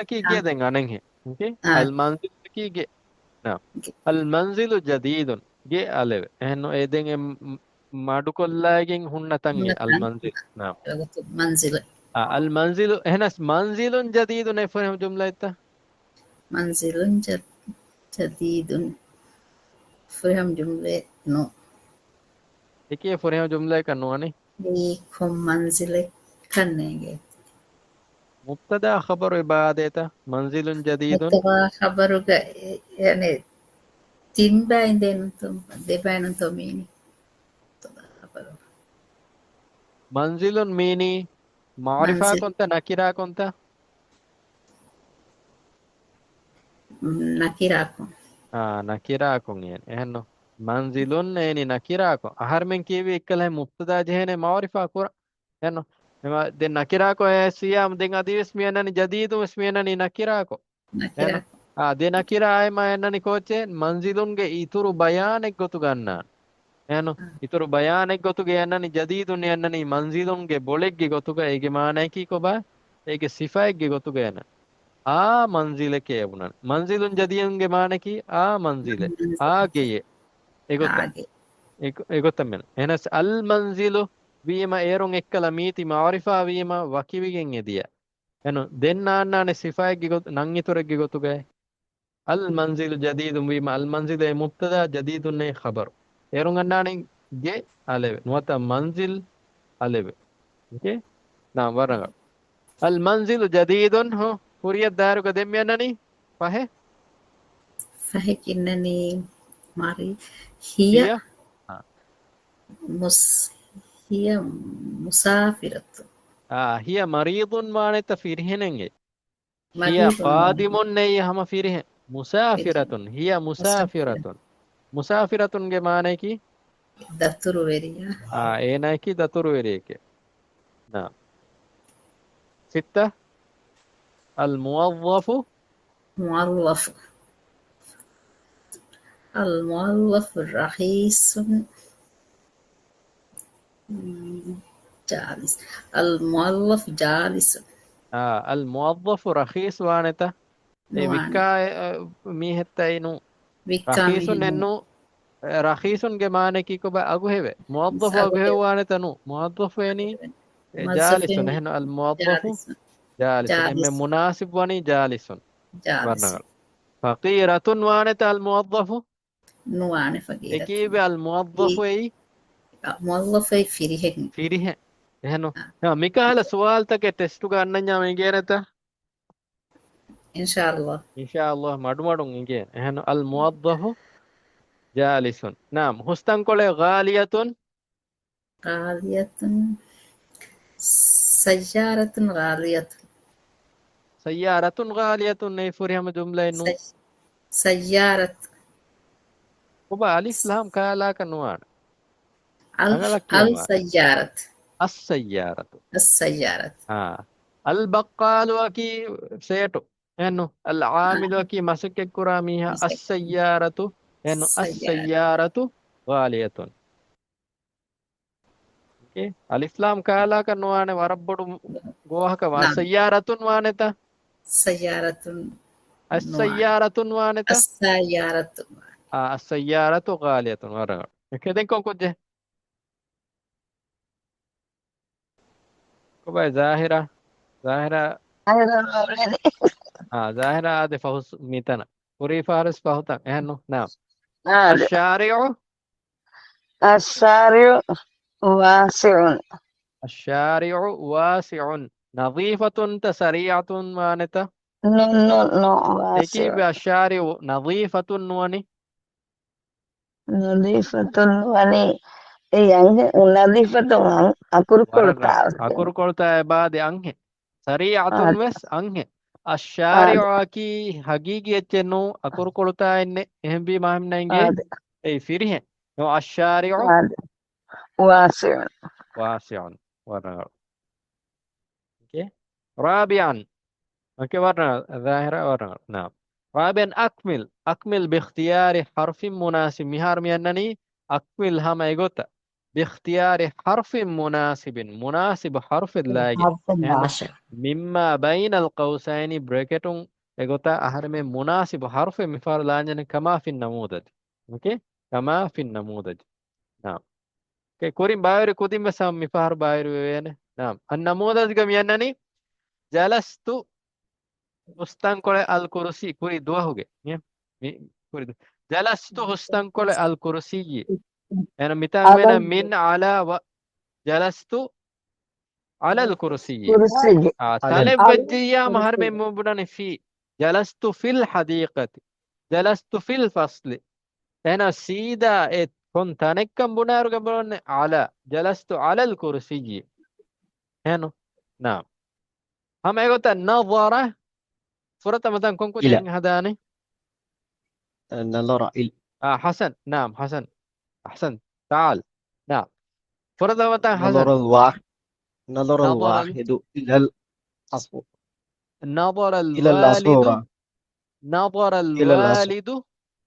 की के देंगे नहीं ओके المنزل की के ना المنزل جديد गे अलेव එහෙනම් ඒ දෙන් මාඩු කොල්ලාගෙන් හුන්නතන් ගේ المنزل نعم منزل المنزل هنا منزل جديد نفهم جملة منزل جديد فهم جملة نو كيف فهم جملة كنواني ليكم منزل كنّي مبتدا خبر عبادته منزل جديد متوا خبرك يعني تنبين دينتم دبين توميني خبر منزل ميني معرفة منزل كنت نكرة كنت نكراكم نكرة كون يعني إنه منزل يعني نكرة كون أهر من كيف يكله مبتدا جهنه معرفة كورا إنه لما دين نكرة كو سيام دين أدي اسمينا جديد اسمينا نكرة كو إنه نكراكم دين نكرة أي ما إنه كوچه منزلون के इतुरु बयान एक गोतु गन्ना ಏನು ಇತರು ಬಯಾನೆಗ್ ಗೊತ್ತುಗೆ ಎನ್ನನಿ ಜದೀದುನ್ ಎನ್ನನಿ ಮಂಜಿಲುನ್ಗೆ ಬೊಳೆಗ್ಗೆ ಗೊತ್ತುಗ ಏಗೆ ಮಾನೈಕಿ ಕೊಬ ಏಗೆ ಸಿಫಾಯ್ಗೆ ಗೊತ್ತುಗ ಎನ್ನ ಆ ಮಂಜಿಲಕ್ಕೆ ಎಬುನನ್ ಮಂಜಿಲುನ್ ಜದೀದುನ್ಗೆ ಮಾನಕಿ ಆ ಮಂಜಿಲೆ ಆಗೆಯೆ ಎಗೊತ್ತ ಹಾಗೆ ಎಗೊತ್ತಮ್ಮೆನ ಎನಸ್ ಅಲ್ ಮಂಜಿಲು ವೀಮ ಏರುನ್ ಎಕ್ಕಲ ಮೀತಿ ಮಾರಿಫಾ ವೀಮ ವಕಿವಿಗೆನ್ ಎದಿಯ ಏನು ದೆನ್ನಾನ್ನಾನೆ ಸಿಫಾಯ್ಗೆ ಗೊತ್ತು ನಂಗಿತುರೆಗ್ಗೆ ಗೊತ್ತುಗೆ ಅಲ್ ಮಂಜಿಲು ಜದೀದುನ್ ವೀಮ ಅಲ್ ಮಂಜಿಲೆ ಮುಬ್ತದಾ ಜದೀದುನ್ನೆ ಖಬರ್ ಏರುಂಗನ್ನಾನಿ ಗೆ ಅಲೆವೆ nuwata manzil ಅಲೆವೆ ಓಕೆ ನಾ ವರಗ ಅಲ್ ಮಂಜಿಲು ಜದೀದುನ್ ಹೋ ಹುರಿಯತ್ ದಾರುಗ ದೆಮ್ಯನನಿ ಫಹೆ فهيك إنني ماري هي ಹಿಯ مس هي مسافرة ಹಿಯ ಮರೀದುನ್ ಮಾನೆತ ಫಿರ್ಹಿನೆಂಗೆ ಹಿಯ مريض ಖಾದಿಮುನ್ ನೆಯ್ ಹಮ ಫಿರ್ಹೆ فيري ಮುಸಾಫಿರತುನ್ ಹಿಯ مسافرة ಮುಸಾಫಿರತುನ್ ಮುಸಾಫಿರತುನ್ಗೆ ಮಾನೆ ಕಿ دكتور وريا ಏನೈ ಕಿ ದತುರು ವೆರೇಕೆ ನಾ ಸಿತ್ತ ಅಲ್ ಮುವವ್ವಫು موظف الموظف رخيص جالس الموظف جالس ಅಲ್ ಮುವವ್ವಫು ರಖೀಸ್ ವಾನೆತ ඒ نوعان වික්කා මීහෙත්තයිනු بكامل රඛීසුන් එන්නු රඛීසුන්ගේ මානෙකි කොබ අගුහෙವೆ මුවද්දෆු أقول අගුහෙවානෙතනු මුවද්දෆු එනි ජාලිසුන් موظفين එහෙන අල් මුවද්දෆු جالس ජාලිසුන් එම්මෙ جالس මුනාසිබ් වනි ජාලිසුන් جالس වර්ණගල ෆකීරතුන් වානෙත අල් මුවද්දෆු نوعان فقيرة එකීබೆ අල් මුවද්දෆු එයි موظف فريهن ෆිරිහෙ එහෙනු මිකාල සුවාල්තක ටෙස්ටු ගන්නඥා මේ ගේනත إن شاء الله ඉන්ෂාඅල්ලාහ් මඩු මඩුන් ඉගේ එහෙනු අල් මුවද්දෆු ජාලිසුන් නාම් හුස්තන් කොලේ ගාලියතුන් غالية سيارة غالية سيارة غالية نيفوريهم جملة نو سيارة وبا ألف لام كالا كنوان أغلق يا السيارة السيارة السيارة البقال وكي سيتو إنه العامل وكي مسك كراميها السيارة إنه السيارة غالية ألف لام كالا كنوان وربط جوهك والسيارة وانتا سيارة السيارة وانتا السيارة السيارة غالية ورا كده كون كوجه كوبا ظاهرة ظاهرة هذا فهوس ميتنا وري فارس فهوتا إنه نعم الشارع الشارع واسع الشارع واسع نظيفة سريعة وانتا نو تكيب واسع الشارع نظيفة واني نظيفة وني يعني نظيفة أكل كلتا أكور كولتا بعد أنه سريعة وس أنه الشارع كي حقيقي اتنو أكور كولتا إن إهم بي مهم نينجي أي فيره نو الشارع واسع ورنا رابعا ورنا ظاهرة ورنا نعم رابعا أكمل باختيار حرف مناسب مهار ميانني أكمل هم يقول باختيار حرف مناسب حرف اللاجئ مما بين القوسين بريكتون يقول أهرم مناسب حرف مفار لانجن كما في النموذج اوكي كما في النموذج نعم اوكي كورين باير كودين بس مفار باير وين نعم النموذج كم ينني جلست هستنكل الكرسي كوري دوا هو گئے كوري دوا جلست هستنكل الكرسي أنا متان وين من على جلست على الكرسي kursi على تنبجي مهر من مبنى في جلست في الحديقة جلست في الفصل أنا سيدا كنت نكم بنار قبل على جلست على الكرسي هنا نعم هم يقول نظرة فرط مثلا كونكو إلى دين هداني نظر إلى حسن نعم حسن أحسن تعال نعم فرط مثلا نظر حسن الواحد نظر نظر الواحد إلى الأصفر نظر إلى الوالد الأصفر نظر إلى الأصفر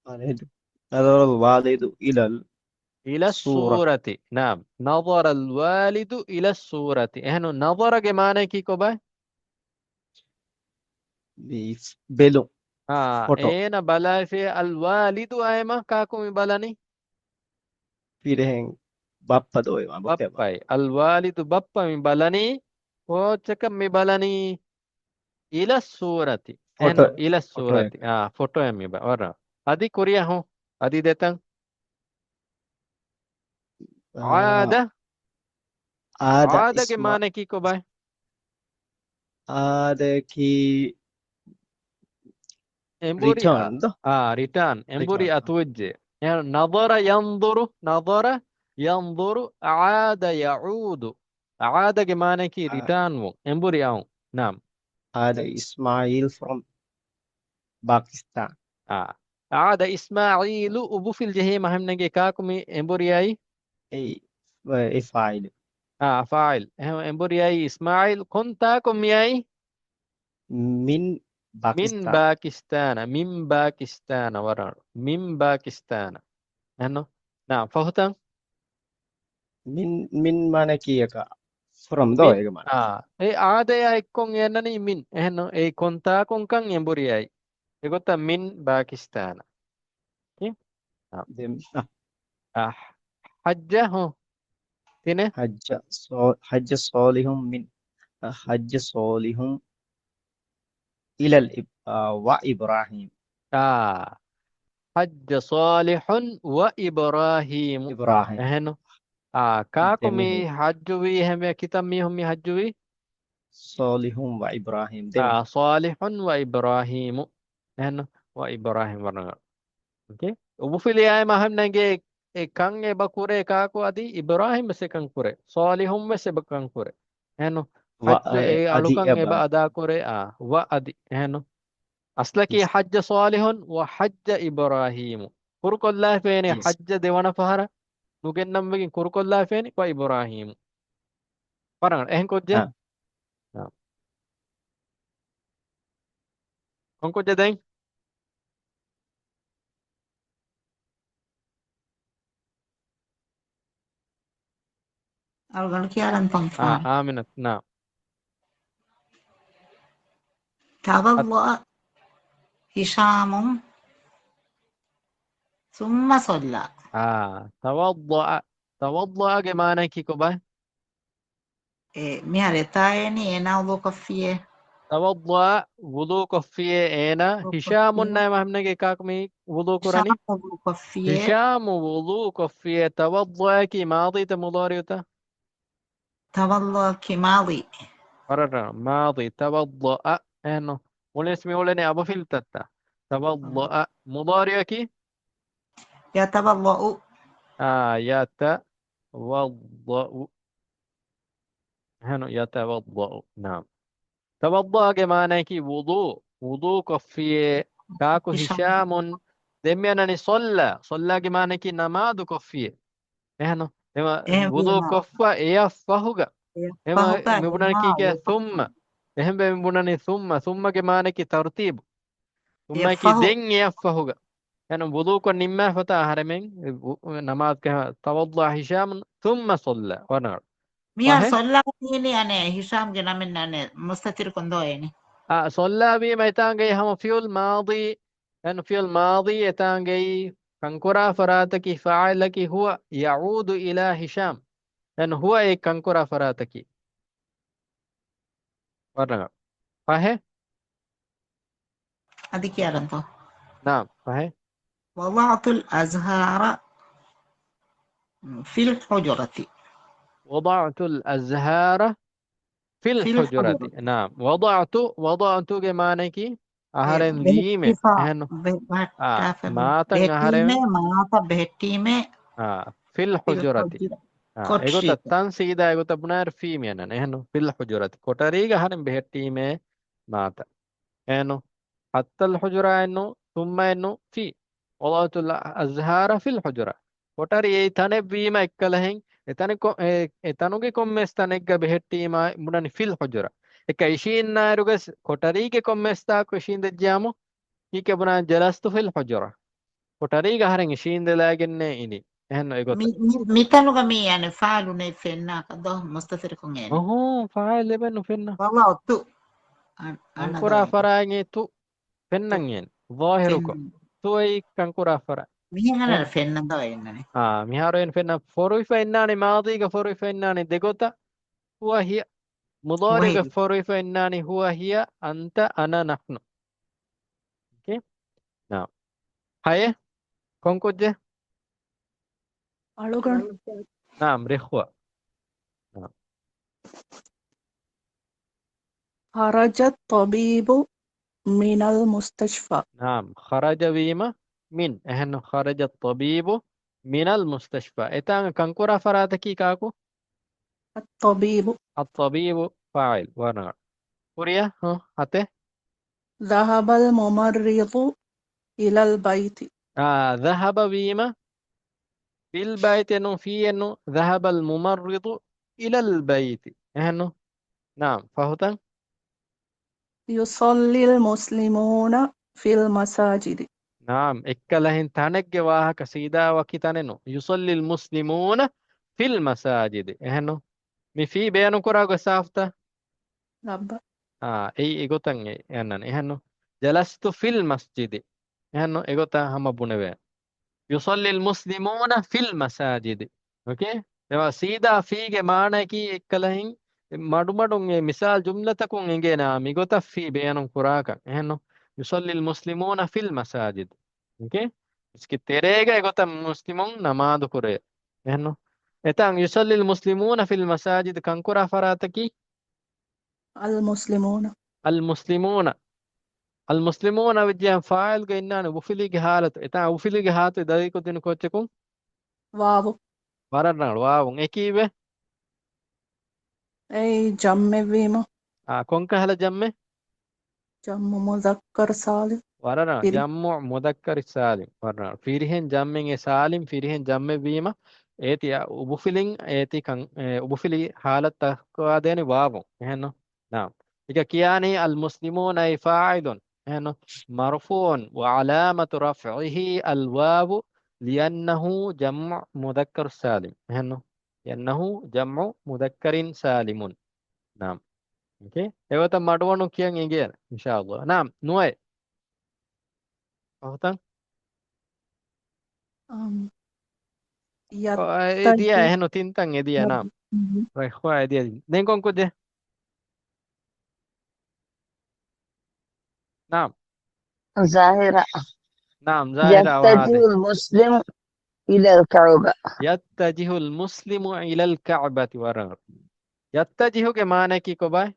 الوالد نظر الوالد إلى إلى الصورة الصورة نعم نظر الوالد إلى الصورة هنا نظر के माने की को भाई بلو فوتو أين بلا في الوالد أيما كاكم بلاني فيرهن بابا دوي ما بكتبا بابا الوالد بابا من بلاني وچكم من بلاني إلى الصورة فوتو هنا إلى فوتو الصورة فوتو أمي ورا أدي كوريا هو أدي دتن عادة عاد عادة के اسم माने की को भाई عاد كي إمبوري return ده ريتان إمبوري return أتوجه يعني نظر ينظر نظر ينظر عاد يعود عاد के माने की रिटर्न वो إمبوري आओ نعم عاد إسماعيل from Pakistan عاد إسماعيل أبو في الجحيم هم نجي كاكمي إمبوري أي أي فاعل فاعل هم إمبوري أي إسماعيل كنتاكم أي من من باكستان باكستان من باكستان ورا من باكستان هنو نعم فهمت من mana kiya ka from do min ya mana aadaya ikkon yennani min ehno ei konta kon kan emburiyai egota min Pakistan okay? dem ah hajja ho tine hajja solihum min hajja solihum ila wa Ibrahim hajja salihun wa Ibrahim Ibrahim ehno kakomi demihi hajjuwi heme kitammi hummi hajjuwi solihum wa Ibrahim demihi salihun wa Ibrahim ehno wa Ibrahim warna okay ubufili ay maham nange kan e bakure ka ko adi Ibrahim se kan kure salihum se bakan kure heno wa hajj e adi alukan e ba ada kure wa adi heno aslaki hajj salihun wa hajj Ibrahim kurkollah fene yes hajj dewana fahara nugennam begin kurkollah fene wa Ibrahim parangan ehen kojje on kojje den آمنة نعم توضأ هشام ثم صلى توضأ كمان كي كوبا مهرتايني أنا وضو كفيه توضأ وضوء كفية أنا هشام نايم هم نجي كاكمي وضوء هشام كراني وضو كفيه هشام وضوء كفية توضأ كي ماضي تمضاريوتا توضأ كماضي قرر ماضي توضأ إنه والاسم يقولني أبو فلتتا توضأ مضارع كي يتوضأ يتوضأ هنا يتوضأ نعم توضأ كمان كي وضوء كفية كاكو هشام دميانني صلى كمان كي نماذ كفية هنا وضوء كفة يفهوغا إما مبناني كي ثم إهم بمبناني ثم كمان كي ترتيب ثم كي دين يفهوغا يعني وضوء كنما فتا هرمين نماذ توضأ هشام ثم صلى ونار ميا صلى يعني أنا هشام جنا من أنا مستتر كندو يعني صلى بي ما يتانجي هم فيول ماضي أن فيول ماضي يتانجي كنكرا فراتكي فاعلك هو يعود إلى هشام أن هو كنكرا فراتكي ورنا فاهم هذيك يا رنتو نعم فاهم وضعت الأزهار في الحجرة وضعت الأزهار في في الحجرة الحجرة نعم وضعت كمانة كي أهرن ديمة باختصار إهنو كافر ما تنگ بهتيمة أهرن ما بهتيمة في في الحجرة الحجرة إيغو كوتشيت تتان سيدا إيغو تبنار في ميانا إهنو في الحجرة كوتاريغ أهرن بهتيمة ماتا إهنو حتى الحجرة إنو ثم إنو في وضعت الأزهار في الحجرة كوتاري تاني بيما إكالهن එතනුගේ කොම්මස්තනෙක්ග බෙහෙට්ටීම මුණනි ෆිල් හොජර එක ඉශීන්නාරුගස් කොටරීගේ කොම්මස්ථාක් විශීන් දෙජ්ජාමු හිකබුණා ජලස්තු ෆිල් හොජර කොටරීග හරෙන් ඉශීන් දෙලාගෙන්නේ ඉනි එහෙන්න එගොත مثالك مي يعني فعلوا نفنا كده مستثركم يعني ඔහු ෆායිල් ලැබෙන්නු පෙන්න والله تو أنا අංකුරා دوين ෆරාගේ තු تو පෙන්නන්ගෙන් ظاهරුකො فين තුවයි කංකුරා فر مين أنا فين دوين يعني මිහාරයෙන් පෙන්න ෆොරුයිෆ එන්නානි මාදීග ෆොරුයිෆ එන්නානි දෙගොත هو هي مضارع وهي فوري فإناني هو هي أنت أنا نحن اوكي نعم هاي كونكوجة ألوغن نعم رخوة نعم خرج الطبيب من المستشفى. نعم خرج بيما من إهنو خرج الطبيب من المستشفى إتان كنكورا فراتكي كاكو الطبيب الطبيب فاعل ورنا كوريا ها هته ذهب الممرض إلى البيت. ذهب بيما في البيت إنه في إنه ذهب الممرض إلى البيت إهنو نعم فهتن يصلي المسلمون في المساجد. نعم إكلهن تانك واهك سيدا وكتاننو يصلي المسلمون في المساجد إهنو مفي بيانو كرا غسافتا رب أي إيغوتان إهنن إهنو جلست في المسجد إهنو إيغوتا هم بنوين يصلي المسلمون في المساجد أوكي دوا سيدا فيගේ මානකි එක්කලහින් මඩු මඩුන් මිසාල් ජුම්ලතකුන් එංගේනා මිගොත ෆී බයනුම් කුරාකන් එහෙන්නෝ يصلي المسلمون في المساجد اوكي اسكي تيريغا ايغوتا مسلمون نماذ كوري එහෙන්නෝ එතන් يصلي المسلمون في المساجد كان كورا فراتكي المسلمون المسلمون وجه فاعل گينان وفيلي حالت එතන් وفيلي حالت دايكو دين کوچكون واو වරණල් වාවුන් එකීවේ أي جمع ويما කොංක හල ජම්මේ جمع مذكر سالم වරණ فيري ජම්මු මුදක්කරි සාලිම් වරණ ෆීරිහෙන් ජම්මෙන් ඒ සාලිම් ෆීරිහෙන් ජම්මෙ වීම ඒති උබුෆිලින් ඒති කන් උබුෆිලි حالت තක්වා දෙනි වාවුන් එහෙන්නෝ නාම් එක කියන්නේ අල් මුස්ලිමූන අය ෆායිලුන් එහෙන්නෝ مرفوع وعلامة رفعه الواو لأنه جمع مذكر سالم එහෙන්නෝ لأنه جمع مذكر سالم نعم اوكي ඒවත මඩවණු කියන් ඉගෙන ඉන්ෂාඅල්ලාහ් نعم نوයි أهتم إديا يتجه هنو تنتن إديا نعم ريخوا إديا دين كون كده نعم ظاهرة نعم ظاهرة يتجه وهذه المسلم إلى الكعبة. يتجه المسلم إلى الكعبة ورغب يتجه के माने की को भाई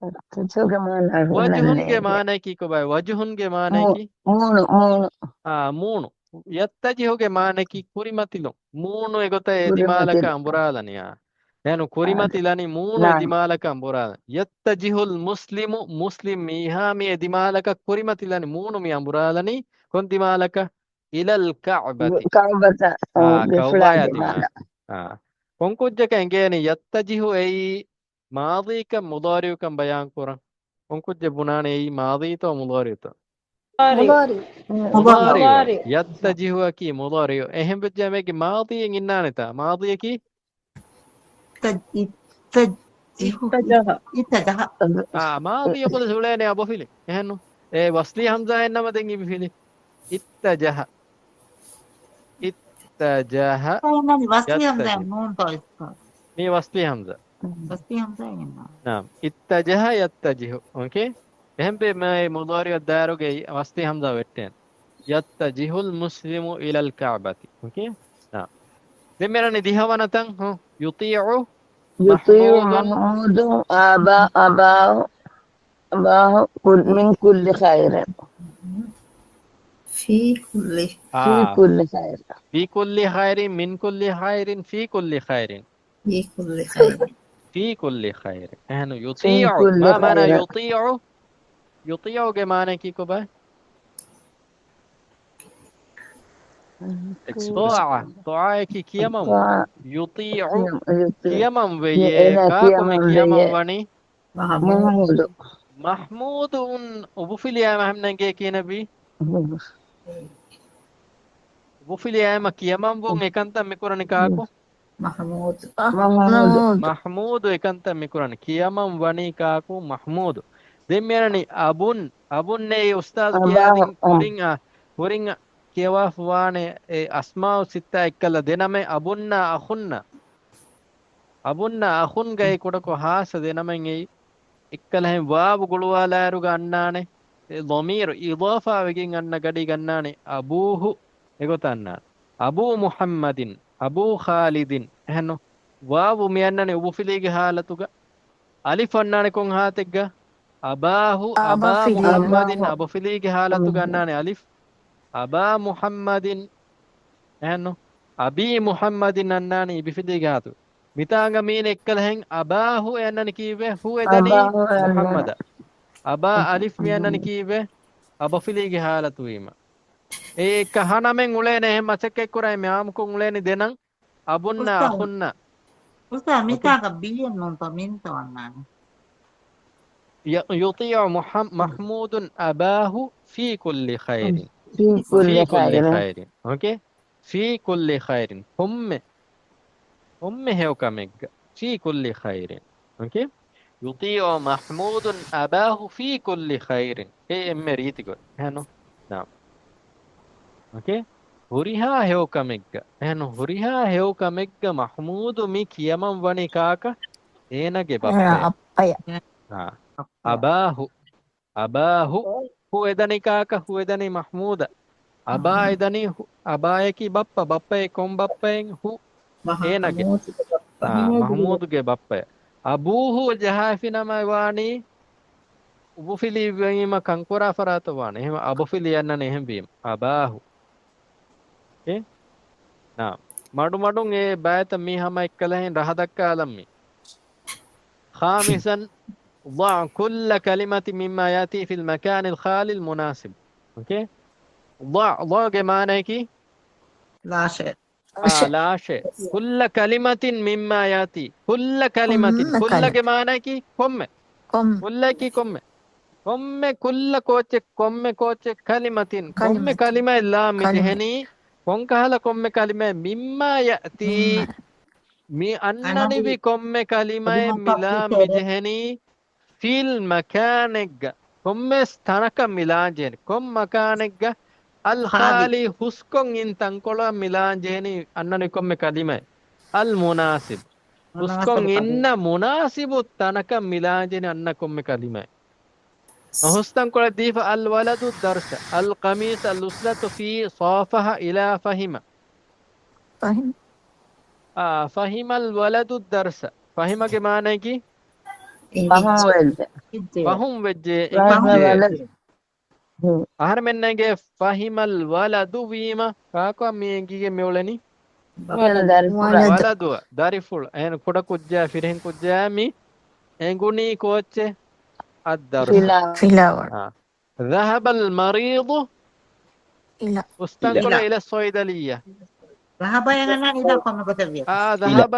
يتجه كمان वजहुन के माने की को भाई वजहुन के माने की मूनु मूनु यत्तजिहु के माने की कुरिमतिलो मूनु एगोता एदिमालक ಕುರಿಮತಿಲ್ अंबुरालनिया నేను కురిమతిలని మూను ನಾನ್ ఎదిమాలక అంబురా యత్తజిహుల్ ముస్లిము ముస్లిం మీహామి ఎదిమాలక కురిమతిలని మూను మీ అంబురాలని కొందిమాలక ఇలల్ కఅబతి كعبة కౌబాయ بفلان దిమా مالا కొంకుజ్జక ఎంగేని యత్తజిహు ఎయి మాదీక ముదారియుకం బయాన్ కురం కొంకుజ్జ బునాని ఎయి మాదీతో ముదారియుతో مضارع ముదారియు مضارع యత్తజిహు అకి ముదారియు ఎహం బుజ్జమేకి మాదియం ఇన్నానిత మాదియకి اتجه اتجه ماضي يقول سولين يا ابو فيلي اهنو وصلي همزه انما دنجي بفيلي اتجه اتجه يعني وصلي همزة يتجه نون طيب مي وصلي همزه وسطي همزة يعني. نعم اتجه يتجه اوكي එහෙන් පේ මේ මුදාරිය දාරුගේ වස්ති හම්දා වෙට්ටෙන් يتجه المسلم إلى الكعبة اوكي نعم دمرني دي هونتن يطيع يطيع محمود محمود أباه من كل خير في كل في كل خير في كل خير من كل خير في كل خير في كل خير في كل خير اهنا في يطيع كل ما معنى خير يطيع يطيع के माने की को बा طاعة طاعة की कियमम يطيع कियमम वे ये إلى का को में كيما कियमम بي वनी محمود محمود أبو فيليا ما هم نجى की नबी أبو فيليا ما कियमम वो एकांता में कुरान का को محمود محمود محمود एकांता में कुरान कियमम वनी का को محمود දෙමෙරණි අබුන් නේ උස්තාද් කියාදින් හොරින් කියවා වානේ ඒ අස්මාඋ සිත්තා එක්කලා දෙනමෙ අබුන්න අඛුන් ගයි කොටකො හාස දෙනමෙන් ඒ එක්කලා හැම වාබු ගුළුවාලාරු ගන්නානේ ඒ ධමීර් ඉදාෆා වෙකින් අන්න ගඩි ගන්නානේ අබූහු එගොතන්නා අබූ මුහම්මදින් අබූ ඛාලිදින් එහෙනෝ වාබු මියන්නනේ උබු ෆිලීගේ හාලතුග අලිෆ් අන්නානේ කොන් හාතෙක්ග أباه أبا محمد أبو فيليك حالة غناني ألف أبا محمد إنه أبي محمد نناني بفيليك هاتو متانغ مين إكلهن أباه أنني كيفه هو دني محمد أبا ألف مينني كيفه أبو فيليك حالة ويما إيه كهانا من غلين هم أتكي كراي ميام كون غلين دينن أبونا أخونا أستاذ متانغ بيان نونتمين توانان يطيع محمود أباه في كل خير في كل خير أوكي في كل خير هم هيو كمج في كل خير أوكي يطيع محمود أباه في كل خير إيه مريت قول هنو نعم أوكي هريها هيو كمج هنو هريها هيو كمج محمود مي كيمن وني كاكا إينا جبابة أباه هو إدني كاكا هو إدني محمود أبا إدني أبا كي بابا كم بابا هو إيه نجى محمود के बप्पे अबूहु जहाफिना मावानी उबुफिली वहीमा कंकुरा फरात वाने हम अबुफिली अन्ना नेहम बीम अबाहु ए ना माडू ये बात मी हम इक्कलहें रहदक्का अलम्मी خامسا ضع كل كلمة مما يأتي في المكان الخالي المناسب اوكي ضع के माने की لا شيء لا شيء كل كلمة مما يأتي كل كلمة كل के माने की कम كل की कम كل कोच كلمة कम كلمة لا مجهني कौन कहला कम كلمة مما يأتي مي أنني بكم كلمة ملا مجهني في المكانك كم ستانك ملاجين كم مكانك الخالي حسكن إن تنقل ملاجيني أنني كم كلمة المناسب حسكن إن مناسب تنك ملاجين أنكم كلمة حسكن كل ديف الولد الدرس القميص الأسلة في صافها إلى فهم فهم الولد الدرس فهم के माने की فهم وجه ahar mennege fahimal waladu wima kaako meengiಗೆ meolani waladu dariful en koda kujja firen kujja mi enguni koche ad-dars ذهب المريض استنقل إلى الصيدلية ذهب يعني إلى كم كتبية ذهب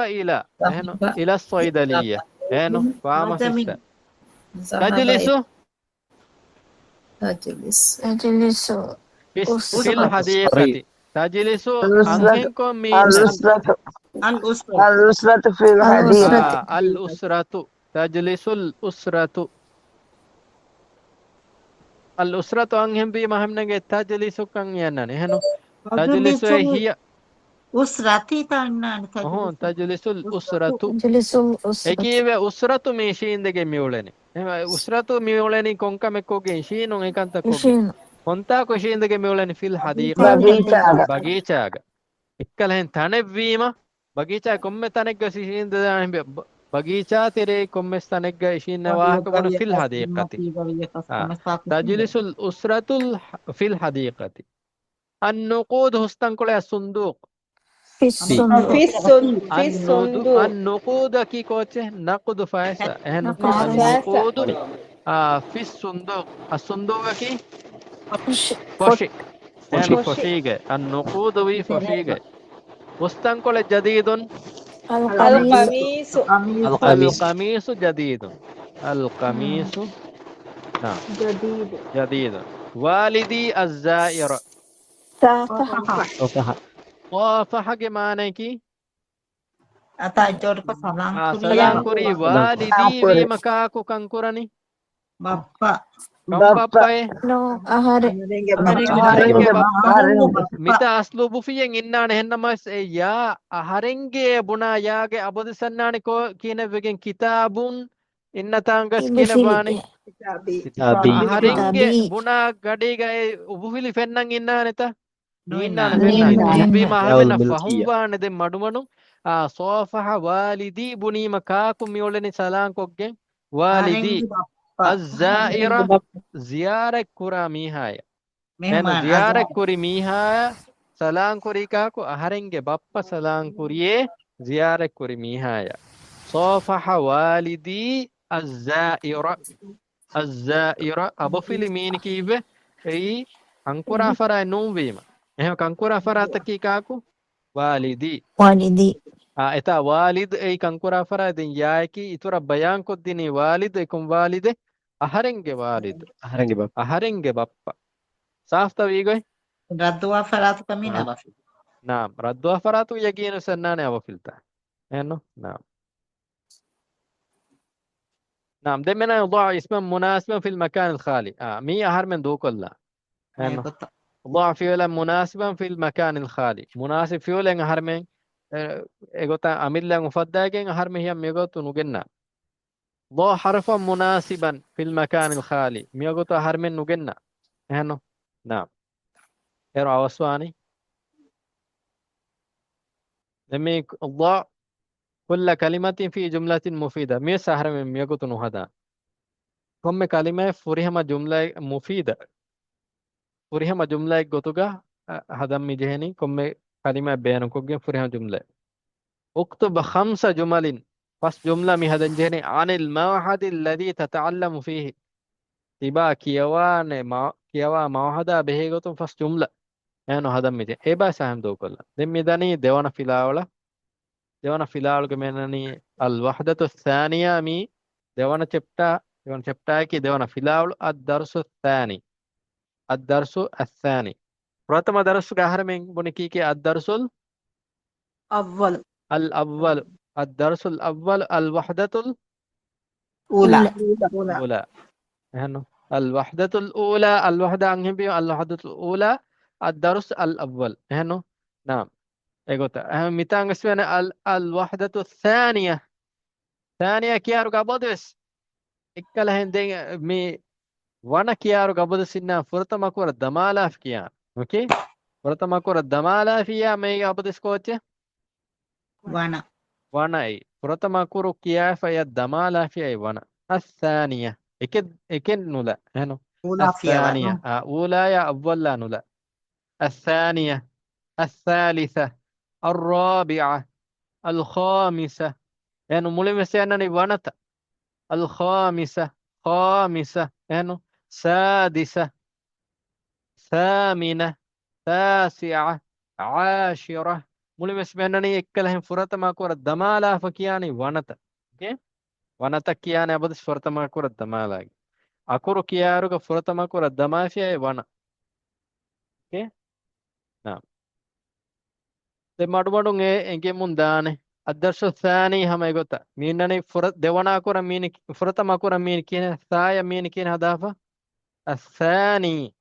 إلى الصيدلية هنا فارماسيست تجلس في الحديقة تجلس أنكم الأسرة في الحديقة الأسرة تجلس الأسرة أنهم بما هم نجت تجلس كان يناني هنو تجلس هي أسرتي تانا تجلس الأسرة تجلس الأسرة ekīve usratu මේ ශීන්දගේ මියුලෙනි එහෙම usratu මියුලෙනි කොංකමෙක්කෝගේ ශීනුන් එකන්තකෝගේ يشين කොන්තාකෝ ශීන්දගේ මියුලෙනි ෆිල් හදීක في الحديقة බගීචාග එක්කලෙන් තනෙව්වීම බගීචා කොම්මෙ තනෙක්ග ශීන්ද බගීචා තෙරේ කොම්මෙස් තනෙක්ග ශීන්න වාහක වන ෆිල් හදීකති تجلس الأسرة في الحديقة النقود هستنقل الصندوق في الصندوق في الصندوق النقود كي كوتشه نقد فايسة نقد النقود في الصندوق الصندوق كي فشي فشيغة النقود وي فشيغة مستنقل جديد القميص القميص جديد القميص نعم جديد والدي الزائر صافحة صافح के माने की أتا جورك سلام सलाम कुरी वालिदी वी मकाकु कंकुरनी बाप्पा कंबप्पा no ahare aharenge bappa mita aslubu fiyen innane hennamas ya aharenge buna yaage abodisanani ko kinevegen kitabun innatangas kinebani aharenge buna gadiga ubufili fennan innane ta innane fennan bi mahamena fahumwane de madumanu صافح والدي بني مكاكم يولني سلام كوكين والدي الزائرة زيارة كورا ميهايا يعني زيارة كوري ميهايا سلام كوري كاكو أهرنج بابا سلام كوري زيارة كوري ميهايا صافح والدي الزائرة أبو فيلمين كيف أي كنكورا فرا نوم بيما إيه كنكورا فرا تكي كاكو والدي eta walid ei kankura fara den yaaki itura bayan koddini walid ekum walide aharenge bappa safta wigoy ردوا فرات كمين أبا naam raddu afaratu yaqinu sannane awafilta eno naam demena yudaa isman munasiban fil makan al khali mi ahar men do kolla eno ضع فعلا مناسبا في المكان الخالي مناسب فعلا ahar men egota amilla mufaddagen ahar mehiyam megotu nugenna ضع حرفا مناسبا في المكان الخالي ميغوتا ahar men nugenna ehno naam ero awaswani demi ضع كل كلمة في جملة مفيدة ميس ahar men megotu nuhada komme kalima furihama jumla mufida furihama jumla gotuga hadam mijehni komme kalima bayan koggen furihama jumla اكتب 5 جمل بس جملة مهدن جهني عن المعهد الذي تتعلم فيه تبا كيوا معهدا بهيغتم فس جملة يعني هذا ميجي إبا سهم دو كلا دم ميداني ديوانا فيلاولا كمنني الوحدة الثانية مي ديوانا چپتا كي ديوانا فيلاولا الدرس الثاني प्रथम درس كهر من بنكي كي الدرس الأول الدرس الأول الوحدة الأولى هنو الوحدة الأولى الوحدة عنهم بيو الوحدة الأولى الدرس الأول هنو نعم ايغوتا ميتان اسمنا الوحدة الثانية كيارو قبضس اكلهن دين مي وانا كيارو قبضس إنها فرطة مكورة دمالا في كيان اوكي فرطة مكورة دمالا فيها مي قبضس كوتي وانا اي فرطة مكورو كياف يا دمالا في اي وانا الثانية اكد نولا هنو الثانية أولى يا أول لا نولا الثانية الثالثة الرابعة الخامسة يعني ملمس يعني ونت الخامسة خامسة يعني سادسة ثامنة تاسعة عاشرة ملمس يعني يكلهم فرط ما كورة دمالا فكياني ونت اوكي ونت كياني أبدس فرط ما كورة دمالا أكورو كيارو فرط ما كورة دمافيا ون اوكي نعم مඩුමඩුන් එගේ මුන්දානේ අදර්ශ ثاني හැම එකත මීනනේ දෙවනා කර මීන ෆරතම කර මීන කියන සාය මීන කියන හදාපා الثاني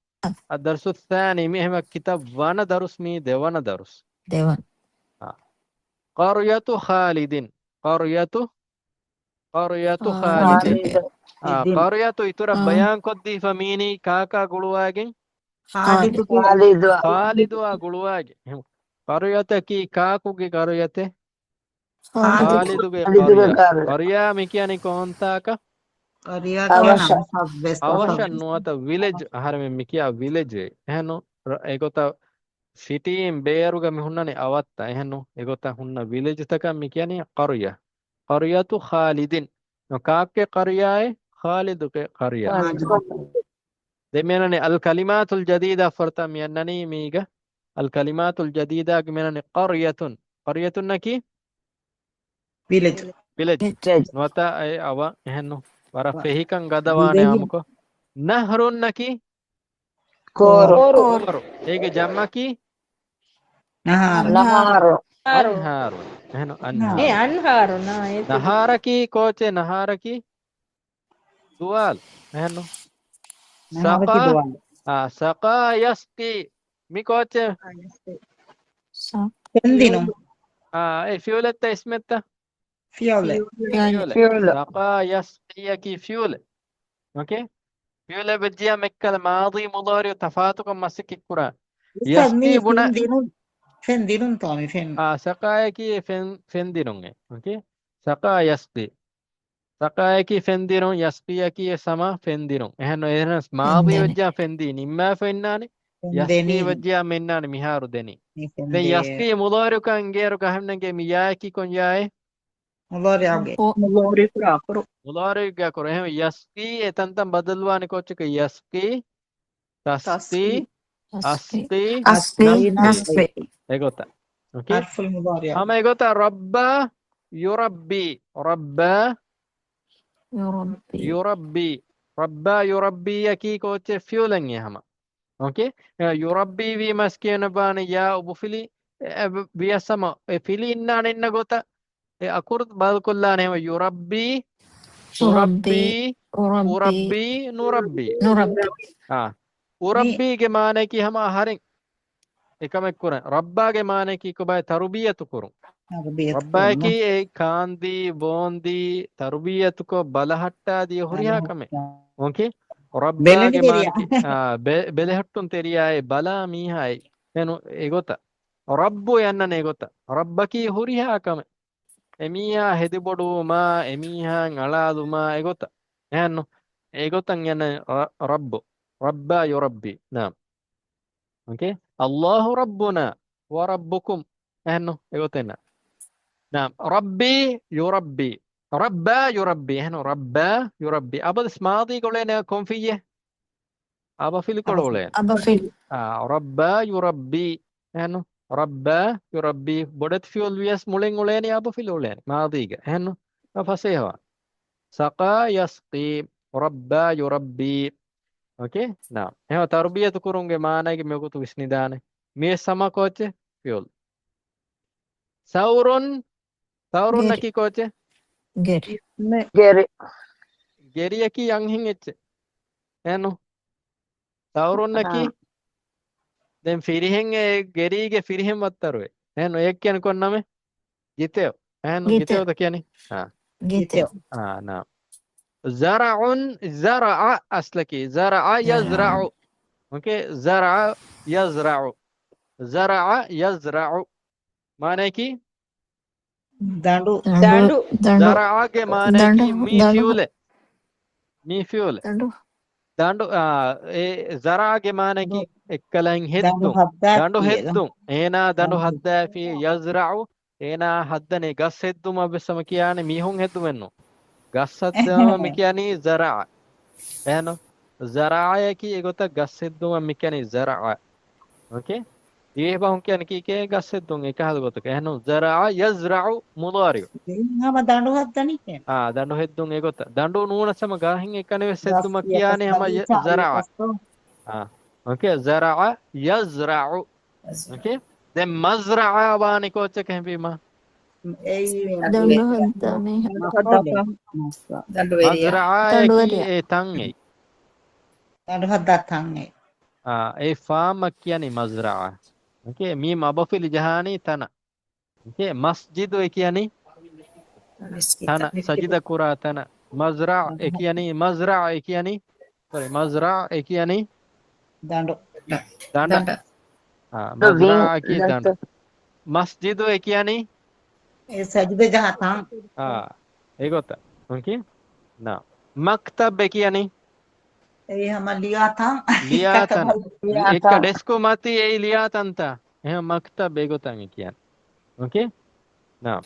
الدرس الثاني مهم كتاب وانا درس مي دوانا درس قرية خالد قرية خالد خالد قرية إتورا بيان كدي فميني كاكا قلواجين خالد خالد خالد وقلواجين قرية كي كاكو كي قرية خالد خالد كي خالد قرية بقر قرية مكياني كونتاكا قرية أوش كنا بس අවශ්‍ය නුවත විලේජ් හරම මිකියා විලේජ් එහෙනු ඒගොත සිටීම් බේරුග මිහුන්නනේ අවත්ත එහෙනු ඒගොත හුන්න විලේජ් තක මිකියනේ قرية قرية خالد نكاك قرية خالد قرية دمينني الكلمات الجديدة فرتا مينني ميغا الكلمات الجديدة منني قرية نكي village village نوتا اي اوا එහෙනු වර ෆෙහිකන් ගදවානේ අමුකෝ නහරුන් නකි كورو කෝරු ඒගේ ජම්මකි nahar نهار අන්හාරු එහෙනු අන්හාරු අන්හාරු නා ඒක නහාරකි කෝචේ නහාරකි දුවල් එහෙනු nahar සකා ki dual සකා යස්කි මි කෝචේ pendinum ඒ ෆියුලෙත්ත ඉස්මෙත්ත fiole فيول سقى يسقيك فيول اوكي فيول بجيا مكة ماضي مضارع تفاتك مسك القرآن يسقي بنا fendinum tomi fen سقايك فندرون اوكي سقى يسقي سقايك فندرون يسقيك سما فندرون اهنا ماضي وجا فندين اما فناني يسقي وجا منان مهار دني يسقي مضارع كان غير كهمنගේ මියාකි කොන් යායේ mudari'age مضارع كراكرو مضارع क्या करो हम यस्की एतंतम बदलवाने को चुके यस्की तस्की अस्की nasbi एगोता ओके harf al mudari' हम एगोता रब्बा युरब्बी रब्बा युरब्बी रब्बा युरब्बी यकी को चे फ्यूलेंगे हम ओके युरब्बी वी मस्किन बाने या उबुफिली बियसम फिली इन्ना निन्न गोता أكورد بالكلان هو يربي أربي أربي نربي أربي के माने की हम हरिंग एकम कुरन रब्बा के माने की को भाई तरबियत करूं रब्बा की एक खांदी बोंदी तरबियत को बलहट्टा दी हुरिया कमे ओके रब्बा के माने की बेलहट्टुन तेरिया है बला मीहा है एनु एगोता रब्बु यन्नने एगोता रब्बा की हुरिया कमे එමියා හෙදිබොඩුමා එමිහාන් අලාදුමා එගොත එහෙන්නු ඒගොතන් යන රබ්බු රබ්බා යුරබ්බි නාම් ඕකේ අල්ලාහු රබ්බුනා ව රබ්බුකුම් එහෙන්නු එගොතෙන්න නාම් රබ්බි යුරබ්බි රබ්බා යුරබ්බි එහෙන්නු රබ්බා යුරබ්බි අබද ස්මාදි කොලේන කොන්ෆියේ අබ ෆිල් කොලෝලේ රබ්බා යුරබ්බි එහෙන්නු ربا يربي بدت في الويس مولين ولين يا ابو في الولين ما ضيق هنو فصيحه سقى يسقي ربا يربي اوكي نعم هو تربيه كورونغ معنی کہ میں کو تو اسندان می سما کوچ فیول ثورن نکی کوچ geri جري ගෙරිය කි යන් හින් එච්ච එනු ثورن نکی දැන් ෆිරිහෙන් ඒ ගෙරීගේ ෆිරිහෙන් වත්තරුවේ එහෙනම් ඒක කියන්නේ කොන්නම ගිතේ එහෙනම් ගිතේද කියන්නේ giteo නා زرع زرع أصلك زرع يزرع اوكي زرع يزرع زرع يزرع معنی کی dandu زرع के माने की मी फ्यूल दांडो ए जरा के माने की एकलंग हेद्दु दांडो हेद्दु एना दांडो हद्दा फी यजरउ एना हद्दने गस हेद्दु मबसम कियाने मिहुं हेद्दु मेन्नो गस हद्दම මිකියනි zara එහෙනම් zara की एगोත गस हेद्दु මිකියනි zara ओके ये बाहु कियाने की के गस हेद्दु එක හදගොතක එහෙනම් zara yzra'u mudari hama dandu haddani දඬු හෙද්දුන් ඒගොත දඬු නූන සම ගාහින් එකනේ වෙස්සෙද්දුම කියන්නේ හැම zara اوكي زرع يزرع اوكي දැන් මස්රා වානේ කෝච් එක හැපීම මස්රා ඒ තන් ඒ dandu hadda tange ඒ ෆාම කියන්නේ මස්රා اوكي මී මබෆිල් ජහානි තන Okay, masjidu ekiyani tana sajida kura tana. Mazra ekiyani mazra ekiyani sorry mazra ekiyani දඬු. danda. The Mazra wing, eki that's danda. Masjidu ekiyani ඒ සජිද ජහතන්. egota. Okay? Now, maktab ekiyani ඒ හැම ලියාතන්. liyatan. Liyatan. Ekka desku mati ei liyatanta. Eham maktab egotan ekiyani. Okay? Now.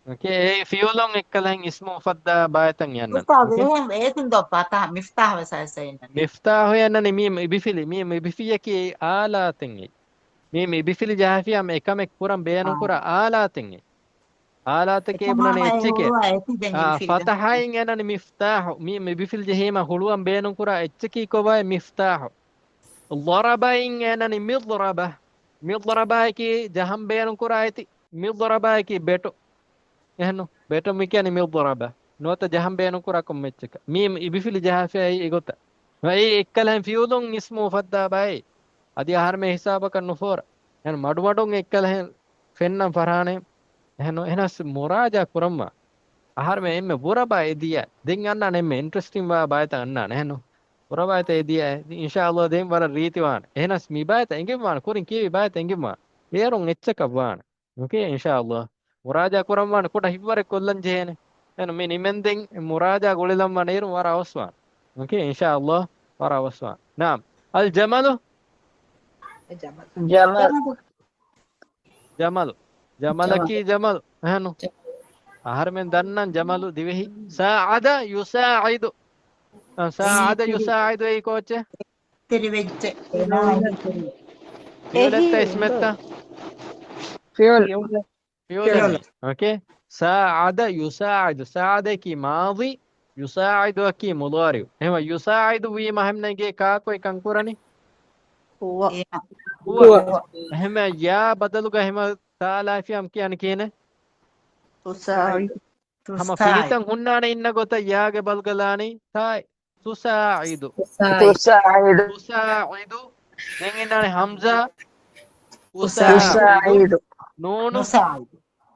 Okay, ei fiulon ekkalan ismu fadda bayatan yannan. උස්තාද Okay? එහෙම ඒකින් දොප්පා මිෆ්තාහ වෙසයිසෙන්න. Miftahu yannan mim ibifili mim ibifiyaki alatin ei. Mim ibifili jahafiyam ekamek puran beyanun kura alatin ei. Alatake bunane echike. Fatahain yannan miftahu mim ibifil jahima huluan beyanun kura echiki kobay miftahu. Darabain yannan midrabah. Midrabah ki jaham beyanun kura eti. Midrabah ki beto. Ehno beto mi කියන්නේ මිල්දරබ නොත ජහම් බේනු කුරා කොම්මෙච්ච එක මීම් ඉබිෆිලි ජහෆයි ඒගොත වයි එක්කලන් ෆියුලොන් ඉස්මු ෆද්දා බයි අදි ආහාරමේ හිසාබක නුෆෝර එන මඩු මඩුන් එක්කලන් ෆෙන්නම් ෆරානේ එහෙනෝ එනස් මොරාජා කුරම්ම ආහාරමේ එම්මේ බුරබා එදිය දෙන් අන්නා නෙම්මේ ඉන්ටරෙස්ටිං වා බයත අන්නා නෙහනෝ බුරබා එත එදිය ඉන්ෂාඅල්ලාහ් දෙන් වර රීති වාන එහෙනස් මි බයත එංගෙම් වාන කුරින් කීවි බයත එංගෙම් වාන ඒරුන් එච්චක වාන ඕකේ ඉන්ෂාඅල්ලාහ් Muraja kuramwan kuda hibare kollan jehene eno me nimenden muraja golelam maneru wara awswan okay inshallah wara awswan naam al jamalu Jamal. jamalu jamalaki jamal hanu ahar men dannan jamalu divehi sa'ada yusa'idu sa'ada yusa'idu ei koche ඉතිරි වෙච්ච violetta ismetta Fuel. فيولني اوكي ساعد يساعد ساعد كي ماضي يساعد كي مضارع هم يساعد وي ما هم نجي كا کوئی کنکورني هو هو هم يا بدلو هم تعالى في ام كيان كينه تساعد هم فيتن هنانا إن قط يا قبل قلاني تاي تساعد تساعد. تساعد نعندنا همزة تساعد. نون නොසායි.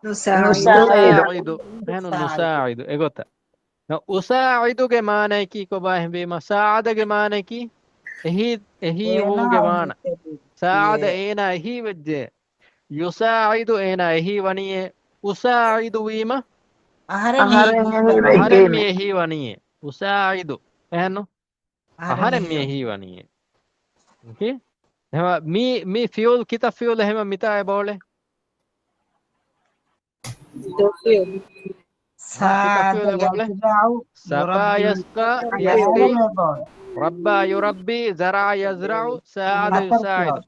نساعد نحن نساعد إغوتا أساعد كمانة كي كباه بما ساعد كمانة كي هي هو كمانة ساعد إينا هي وجه يساعد إينا هي ونيه أساعد ويما أهرم هي ونيه أساعد إهنو أهرم هي ونيه أوكي هما مي فيول كتا فيول هما متى بوله سقى يسقى يسقي ربى يربي زرع يزرع ساعد يساعد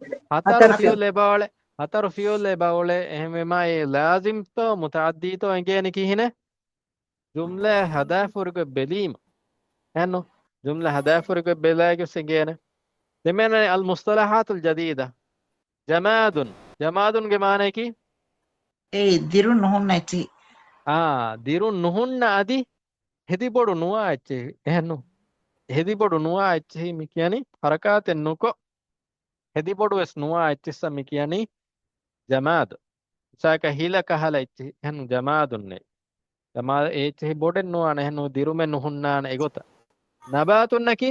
هتر فيول لباولة اهم ما لازم تو متعدي تو انجين كي هنا جملة هدف ورق بليم هنو جملة هدف ورق بلاك سنجين لمن المصطلحات الجديدة جماد كمانة كي ඒ දිරු නොහොන්න ඇති. දිරුන් නුහුන්න අදි හෙදිබොඩු නුවා ඇච්චේ එහෙන්නු හෙදිබොඩු නුවා ඇච්චෙහි මි කියනි හරකාතෙන් නුකො හෙදිබොඩු වෙස් නුවා ඇච්චෙස්ස මි කියනි ජමාද් සාක හිල කහල ඇච්චෙහි එහෙන්නු ජමාදුන්නේ ජමාද ඒච්චෙහි බොඩෙන් නුවාන එහෙන්නු දිරුමෙන් නුහුන්නාන එගොත නබාතුන්නකි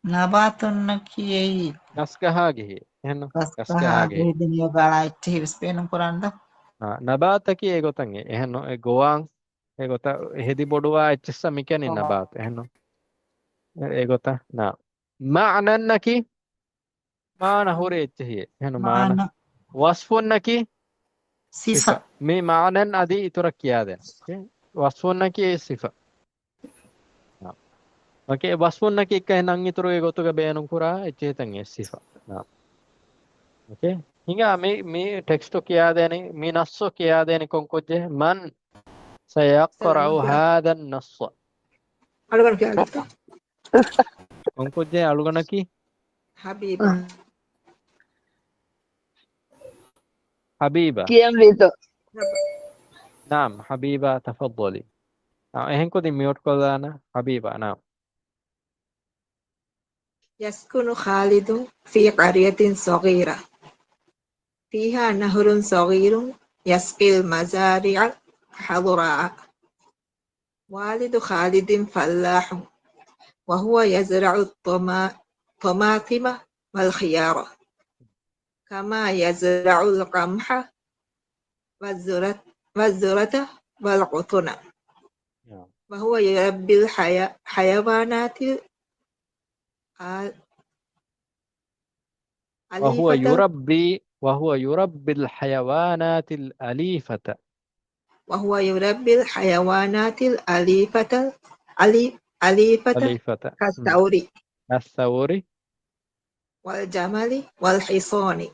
නබාතුන්නකි එයි ගස්ගහාගෙහි එහෙන්නු ගස්ගහාගෙහි දිනිය ගාලා ඇච්චෙහි විස්පේනම් කරන්න නබාතකි ඒගොතන් එහෙන්නු ඒ ගෝවාන් ඒගොත හෙදි බොඩුවා එච්චෙස්ස මි කියනි නබාත එහෙන්නු ඒගොත නා මානන්නකි මාන හොරේ එච්චෙහි එහෙන්නු මාන වස්ෆුන්නකි සිෆ මේ මානන් අදි ඉතුරක් කියා දෙන්න වස්ෆුන්නකි ඒ සිෆ okay වස්ෆුන්නකි එක එහෙනම් ඉතුරු ඒගොතක බේනුම් කුරා එච්චෙතන් ඒ සිෆ okay hinga me text kiya dene me nasso kiya dene konkojje man sayaqra'u hadha an-nass alugana kiya konkojje alugana ki habiba كيام ليتو naam habiba tafaddali ehen kodi mute kolana habiba naam يسكن خالد في قرية صغيرة فيها نهر صغير يسقي المزارع حضراء. والد خالد فلاح وهو يزرع الطماطم والخيار كما يزرع القمح والذرة والقطن. وهو يربي الحيوانات وهو الأليفة يربي الحيوانات الأليفة. وهو يربي الحيوانات الأليفة كالثور والجمل والحصان.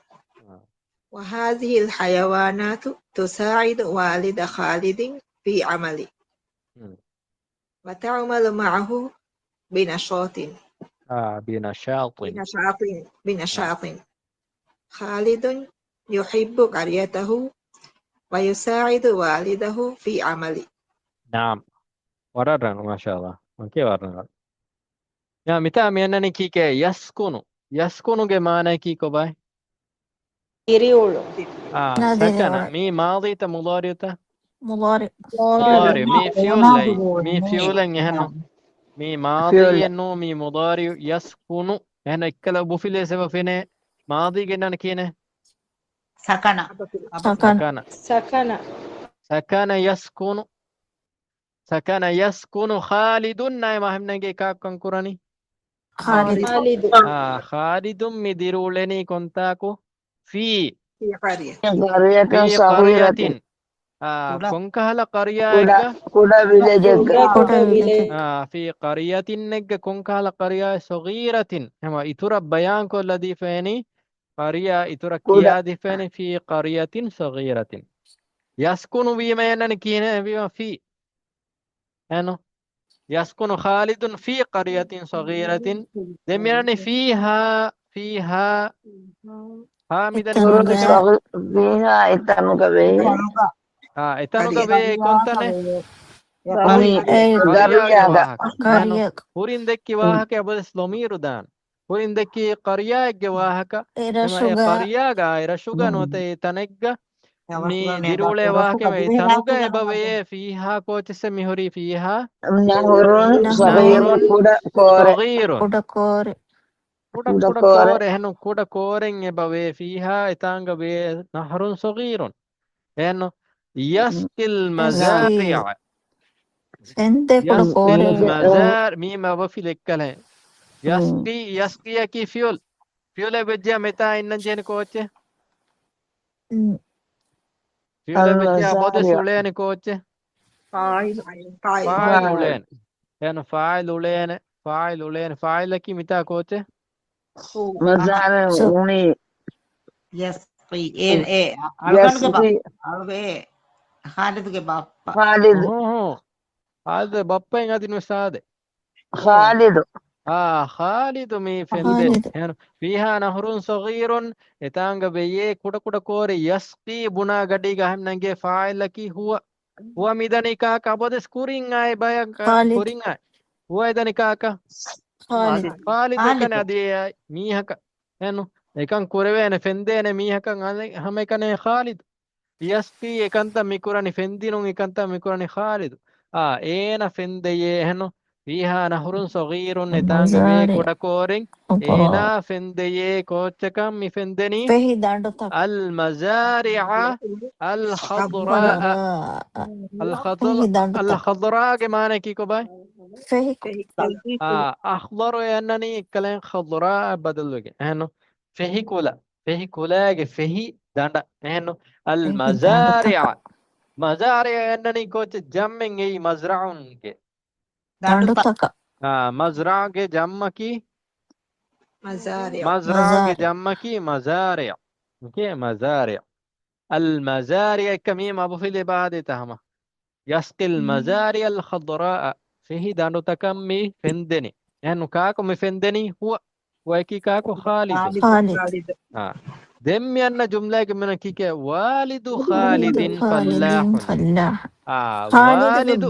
وهذه الحيوانات تساعد والد خالد في عمله وتعمل معه بنشاط. بنشاط. خالد يحب قريته ويساعد والده في عمله. نعم. وررنا ما شاء الله. اوكي وررنا. يا متى مينني كيكي يسكن کے معنی کی کو باي؟ إيريولو. سكن مي ماضي تا مضارع تا مضارع. مي فيول هنا مي ماضي انه مي مضارع يسكن هنا اكل ابو في لسه فينه ماضي كنا كينه سكن يسكن خالد نايما هم نجي كاكن قراني خالد. خالد مديرولني كنتاكو في قرية قرية كونكهلا قرية في قرية نج كونكهلا قرية صغيرة هما إتورا بيان كل الذي فيني قرية إتورا كيادي فيني في قرية صغيرة يسكن بما ينكين بما في أنو يسكن خالد في قرية صغيرة دميرني فيها حامدا فيها إتانو كبه كنتنه قرية هوريندكي واهك أبدس لوميرو دان هوريندكي قرية جواهك قرية غير شوغا نوتي تنجا مي ديرولي واهك تنوغا إبوي فيها كوتس ميهوري فيها نهر صغير كور هنو كودا كورين إبوي فيها إتانغ بي نهر صغير هنو يسقي المزارع ميم أبو في لكله يسقي كي فيول بجا متى إنن جين كوتش فيول بجا بود سولين كوتش فاعلولين يعني فاعل كي متى كوتش مزارع يسقي خالد के बाप هذا بابا ينادي نساده خالد مي فندت يعني فيها نهر صغير يتانغ بيه كودا كودا كوري يسقي بنا غدي غهم ننگه فاعل كي هو ميداني كاكا بودس كورين اي بايا كورين اي هو ايداني كاكا خالد كان ادي ميهك يعني එකන් කුරවේන ෆෙන්දේන මීහකන් හැම එකනේ خالد يسقي එකන්ත මිකුරනි ෆෙන්දිනුන් එකන්ත මිකුරනි خالد ඒන ෆෙන්දයේ එහෙනු فيها نهر صغير نتانغ بي كوداكورين إينا فندي كوتشكم مفندني المزارع الخضراء كمان كيكو باي أخضر يعني كلام خضراء بدل وجه هنو فهي كولا فهي داندا هنو المزارع يعني كوتش جمعين أي مزرعون كي مزرعة के जम्मा की मज़रा के जम्मा की मज़ारिया ओके मज़ारिया المزارع كميم أبو في بعد تهمة يسقي المزارع الخضراء فيه دانو تكمي فندني يعني كاكو مفندني هو وكي كاكو خالد دم أن جملة من كيك والد خالد فلاح والد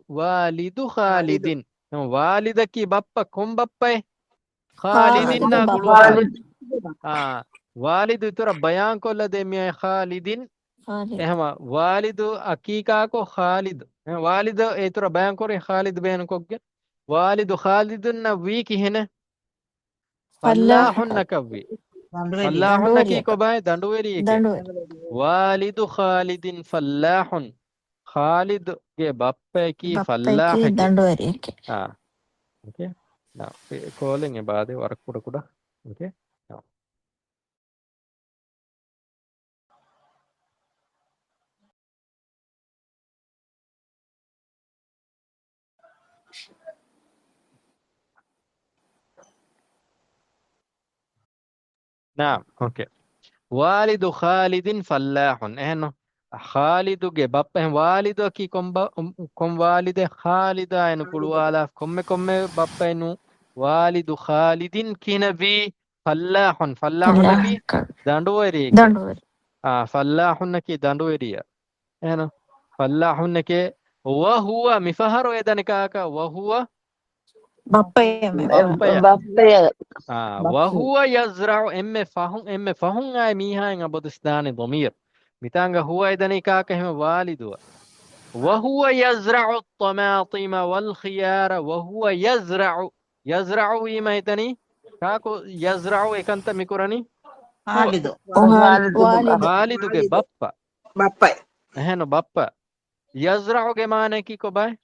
والد خالد والدك بابا كم بابا خالد والد ترى بيان كل دمية خالد خالد إهما والد أكيكاكو خالد والد ترى بيان كوري خالد بيان كوجة والد خالد نبيك هنا فلاح فلاح نكبي Danduveri. فلاح دندوريك نكيكو باي دندوريك دندوري والد خالد فلاح خالد के बापे की باباكي फल्लाह के دندوريك ओके ना कॉलिंग है बाद वर्क ಕೂಡ ओके نعم اوكي والد خالد فلاح اهنو خالد के बापे والد की कम والد خالد اين पुलवाला कम बापे नु والد خالد की नबी فلاح فلاح की فلاح दंडुवरी के دندوري فلاح की दंडुवरी هنا فلاح के وهو مفهر اذا كاكا وهو بابايا بابا بابا وهو يزرع ام فهم اي ميها ان ابدستان ضمير متانغ هو اذا كاكا هم والد وهو يزرع الطماطم والخيار وهو يزرع وما يتني كاكو يزرع اكنت ميكوراني Halidu. والد والد के بابا Bapak. هنا بابا يزرع के माने की को बाय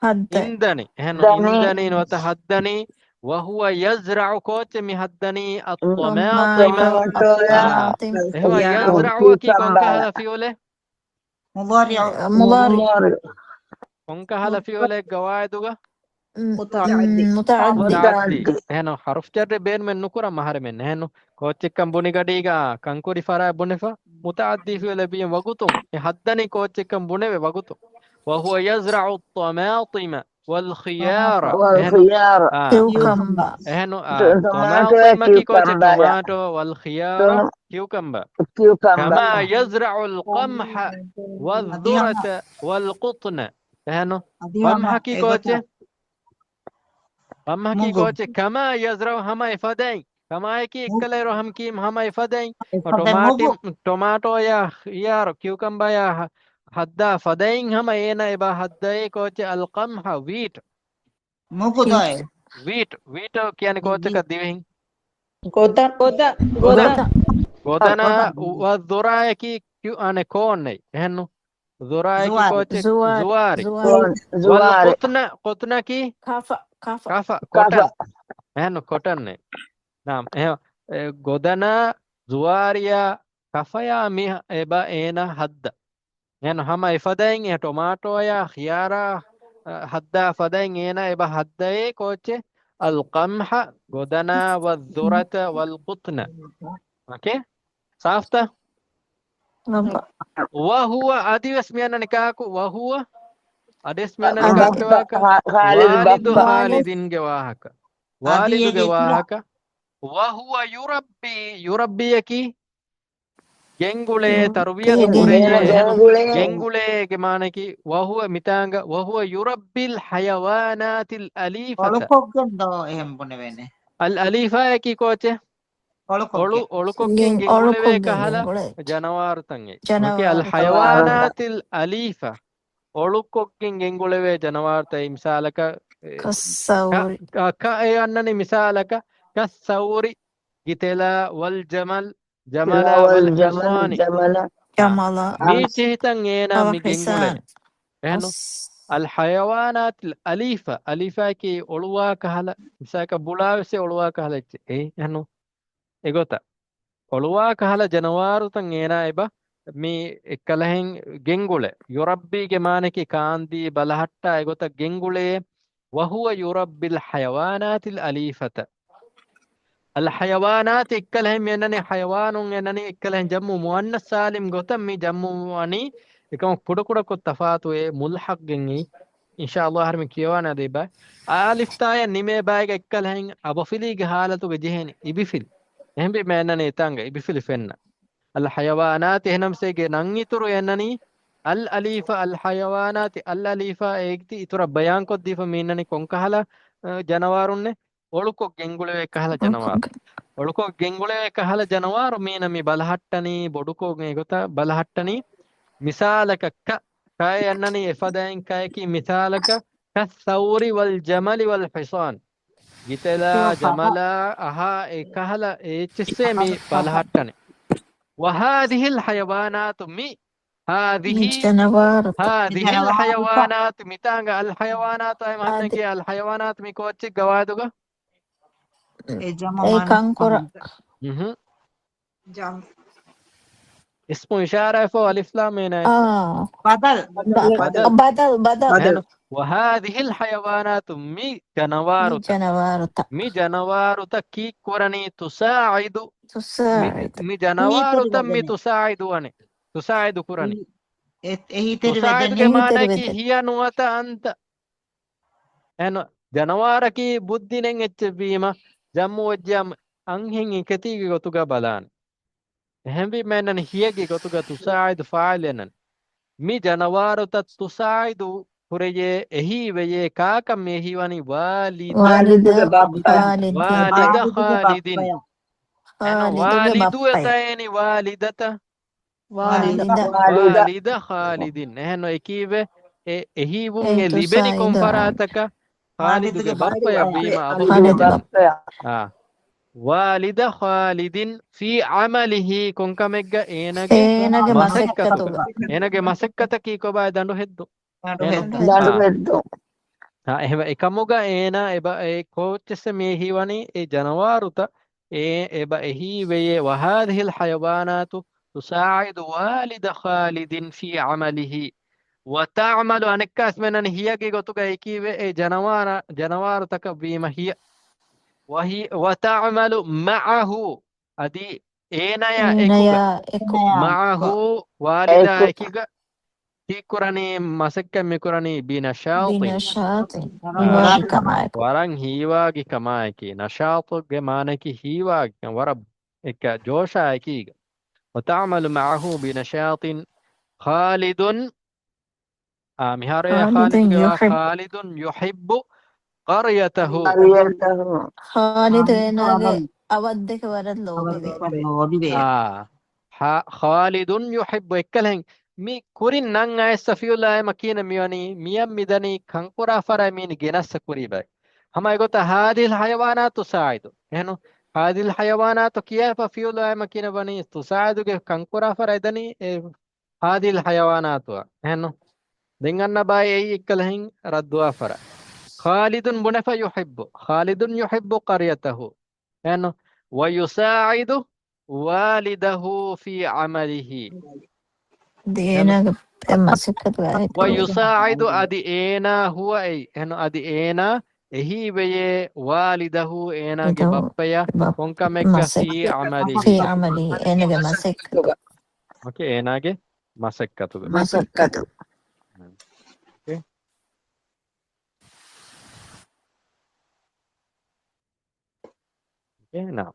حد إندني هنو دني إندني وتهدني وهو يزرع كوت مهدني الطماطم الطماطم هو يزرع وكي كونك هذا في وله Mudhari'u. مضارع كونك هذا في وله قواعدك متعدي متعدي متعدي هنو حرف جر بين من نكرة مهر من هنو كوتش كم بني قديقا كنكوري فرا بنفا متعدي في وله بيم وقتم هدني كوتش كم بني وقتم وهو يزرع الطماطم والخيار والخيار كيوكمبر هنو طماطو طماطم كي كوتش كيوكمبر توماتو والخيار كيوكمبر كما كيوكمبر يزرع القمح والذرة والقطن هنو قمح كي كوتش قمح كي كوتش كما يزرع هما يفدين كما كي كليرو هم كي هما يفدين टोमाटो या खियार क्यूकम्बर या हद्दा फदें हम एना इबा हद्दे कोच अलकमह वीट Mugudoy. वीट क्या कोच का दिवें Goda. غدا गोदना वज़ुराय की क्यों आने कौन नहीं हैनो ज़ुराय की कोच زوار जुआरी زوار कुतना की كافا काफा कॉटन हैनो कॉटन ने नाम गोदना जुआरिया कफया मी एबा एना हद्द يعني هما يفدين يا توماتو يا خيارة حدا فدين هنا يبقى حدا كوتش القمح غدنا والذرة والقطن اوكي صافته وهو ادي اسمينا نكاكو وهو ادي اسمينا نكاكو والد خالد جواهك والد جواهك وهو يربي يكي ගෙන්ගුලේ තරුවිය ගෙන්ගුලේ ගෙමානකි වහුව මිතාංග වහුව යුරබ්බිල් හයවානාතිල් අලීෆත Olukogendo එහෙම බොනේ වෙන්නේ. අල් අලීෆායකි කෝච ඔළුකොක්කින් ගෙන්ගුලවේ කහලා ජනවාර්තන්ගේ ඕකේ අල් හයවානාතිල් අලීෆ ඔළුකොක්කින් ගෙන්ගුලවේ ජනවාර්තයි මිසාලක كالثور ඒ අන්නනේ මිසාලක කස්සවුරි ගිතෙලා වල් ජමල් جملا والحصان جملا ميتهتن هنا ميجنغول والحصان هنا الحيوانات الأليفة أليفة كي أولوا كهلا مساك بولاوسي أولوا كهلا إيه هنو إيغوتا أولوا كهلا جنوار تن هنا إبا مي إكلهن جنغول يربي كمانك كاندي بلحتا إيغوتا جنغول وهو يربي الحيوانات الأليفة الحيوانات إكلهم ينني حيوان ينني إكلهم جمع مؤنث سالم قتم مي جمع مؤني إكما كودا كتفات وملحق جني إن شاء الله هرم كيوانا ديبا ألف تايا نيمي بايك إكلهم أبفلي جهالة جهني إبفل هم بما ينني تانغ إبفل فينا الحيوانات هنم سيجي نانغي ترو ينني الأليفة الحيوانات الأليفة إيكتي إترا بيان كود ديفا مينني كونكهلا جنوارون أولوكو جنگولوي كهلا جنوار ඔඩුකෝ ගෙංගුලේ කහල ජනවාරු මීන මි බලහට්ටනී බොඩුකෝගේ ගොත බලහට්ටනී මිසාලක කය යන්නනී එෆදෑන් කයකි මිසාලක කස්සෞරි වල් ජමලි වල් හිසාන් ගිතලා ජමලා අහා ඒ කහල ඒච්චස්සේ මි බලහට්ටනේ وهذه الحيوانات مي هذه جنوار هذه الحيوانات متانغ الحيوانات اي مهنكي الحيوانات مي كوتشي گوادوغا كانكورا جام اسم إشارة فوق ألف لام مين بدل بدل وهذه الحيوانات مي جنوارتا مي جنوارتا كي كوراني تساعد مي جنوارتا مي تساعد واني تساعد كوراني تساعد كمانا كي هي نواتا أنت يعني جنواركي بدينن اتبيما جمو وجام أنهن كتيجي غتوغا بلان هم بي منن هيجي غتوغا تساعد فاعلنا مي جنوارتا تساعد فريه اهي ويه كاكا ميهي واني والد خالدين والد يتايني والدتا والد خالدين نحن اكيبه اهي وون لبني كونفراتك خالد بابا يا بيما ابو والد خالد في عمله كونكمغ اينغه مسكته كي كوبا دندو هدو එහෙම එකමුග ඒන එබ ඒ කෝච්චස මේහි වනි ඒ ජනවාරුත එබ එහි වයේ وهذه الحيوانات تساعد والد خالد في عمله وتعمل أنكاس من هي جوتك إيكيبه جنوارتك بما هي وهي وتعمل معه أدي أين يا إكو معه والدا إيكيغا كيكوراني مسكة ميكوراني بنشاط وران هيواغي كمايكي نشاط جمانكي هيواغي ورب إكا جوشا إيكيغا وتعمل معه بنشاط خالد مهار خالد يحب قريته خالد أودك ورد لوبي خالد يحب إكلهن مي كورين نان سفيولا مكين ميوني ميام ميداني كنقرا فرامين جنس كوريبا هما يقول هذه الحيوانات تساعد هنا هذه الحيوانات كيف فيولا مكين بني تساعد كنقرا فرادني هذه الحيوانات هنا دينغنا باي إكلهن ردوا فرا خالد بنفا يحب خالد يحب قريته هنا ويساعد والده في عمله ويساعد أدي إينا هو أي هنا أدي إينا هي بي والده إينا جبابيا كونكا مكا في عمله إينا مسكة أوكي إينا جي مسكة نعم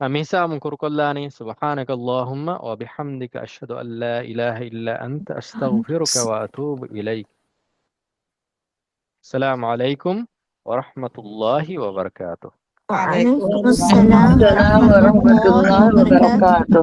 أميسا من كركلاني سبحانك اللهم وبحمدك أشهد أن لا إله إلا أنت أستغفرك وأتوب إليك السلام عليكم ورحمة الله وبركاته وعليكم السلام ورحمة الله وبركاته